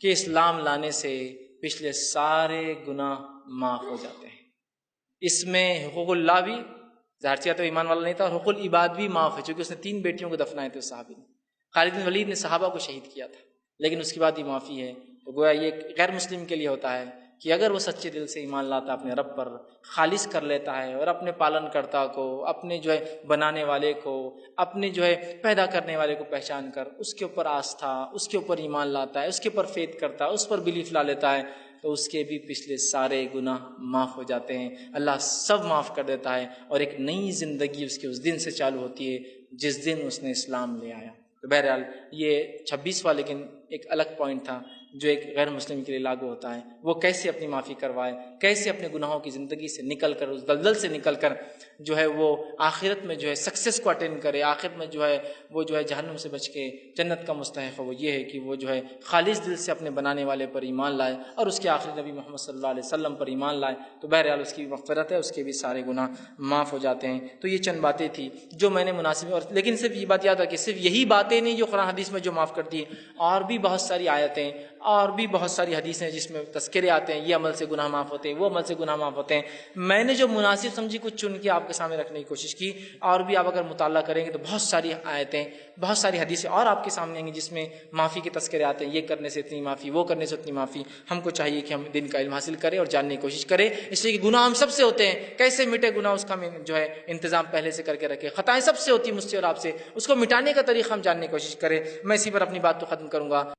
Speaker 1: کہ اسلام لانے سے پچھلے سارے گناہ معاف ہو جاتے ہیں۔ اس میں حقوق اللہ بھی ظاہر کیا تو ایمان والا نہیں تھا، اور حقوق العباد بھی معاف ہے، چونکہ اس نے 3 بیٹیوں کو دفنائے تھے اس صحابی نے۔ خالد بن ولید نے صحابہ کو شہید کیا تھا لیکن اس کے بعد یہ معافی ہے۔ تو گویا یہ غیر مسلم کے لیے ہوتا ہے کہ اگر وہ سچے دل سے ایمان لاتا اپنے رب پر، خالص کر لیتا ہے اور اپنے پالن کرتا کو، اپنے جو ہے بنانے والے کو، اپنے جو ہے پیدا کرنے والے کو پہچان کر اس کے اوپر آستھا، اس کے اوپر ایمان لاتا ہے، اس کے اوپر فیتھ کرتا ہے، اس پر بلیف لا لیتا ہے، تو اس کے بھی پچھلے سارے گناہ معاف ہو جاتے ہیں، اللہ سب معاف کر دیتا ہے، اور ایک نئی زندگی اس کے اس دن سے چالو ہوتی ہے جس دن اس نے اسلام لے آیا۔ تو بہرحال یہ 26واں لیکن ایک الگ پوائنٹ تھا جو ایک غیر مسلم کے لیے لاگو ہوتا ہے، وہ کیسے اپنی معافی کروائے، کیسے اپنے گناہوں کی زندگی سے نکل کر، اس دلدل سے نکل کر جو ہے وہ آخرت میں جو ہے سکسیس کو اٹینڈ کرے، آخرت میں جو ہے وہ جو ہے جہنم سے بچ کے جنت کا مستحق ہے۔ وہ یہ ہے کہ وہ جو ہے خالص دل سے اپنے بنانے والے پر ایمان لائے اور اس کے آخری نبی محمد صلی اللہ علیہ وسلم پر ایمان لائے، تو بہرحال اس کی مغفرت ہے، اس کے بھی سارے گناہ معاف ہو جاتے ہیں۔ تو یہ چند باتیں تھیں جو میں نے مناسب، اور لیکن صرف یہ بات یاد رکھیے صرف یہی باتیں نہیں جو قرآن حدیث میں جو معاف کرتی ہیں، اور بھی بہت ساری آیتیں اور بھی بہت ساری حدیثیں جس میں تذکرے آتے ہیں، یہ عمل سے گناہ معاف ہوتے ہیں، وہ عمل سے گناہ معاف ہوتے ہیں۔ میں نے جو مناسب سمجھی کچھ چن کے آپ کے سامنے رکھنے کی کوشش کی، اور بھی آپ اگر مطالعہ کریں گے تو بہت ساری آیتیں، بہت ساری حدیثیں اور آپ کے سامنے آئیں گی جس میں معافی کے تذکرے آتے ہیں، یہ کرنے سے اتنی معافی، وہ کرنے سے اتنی معافی۔ ہم کو چاہیے کہ ہم دین کا علم حاصل کریں اور جاننے کی کوشش کریں، اس لیے کہ گناہ ہم سب سے ہوتے ہیں، کیسے مٹے گناہ اس کا ہم جو ہے انتظام پہلے سے کر کے رکھے، خطائیں سب سے ہوتی ہیں مجھ سے اور آپ سے، اس کو مٹانے کا طریقہ ہم جاننے کی کوشش کریں۔ میں اسی پر اپنی بات کو ختم کروں گا۔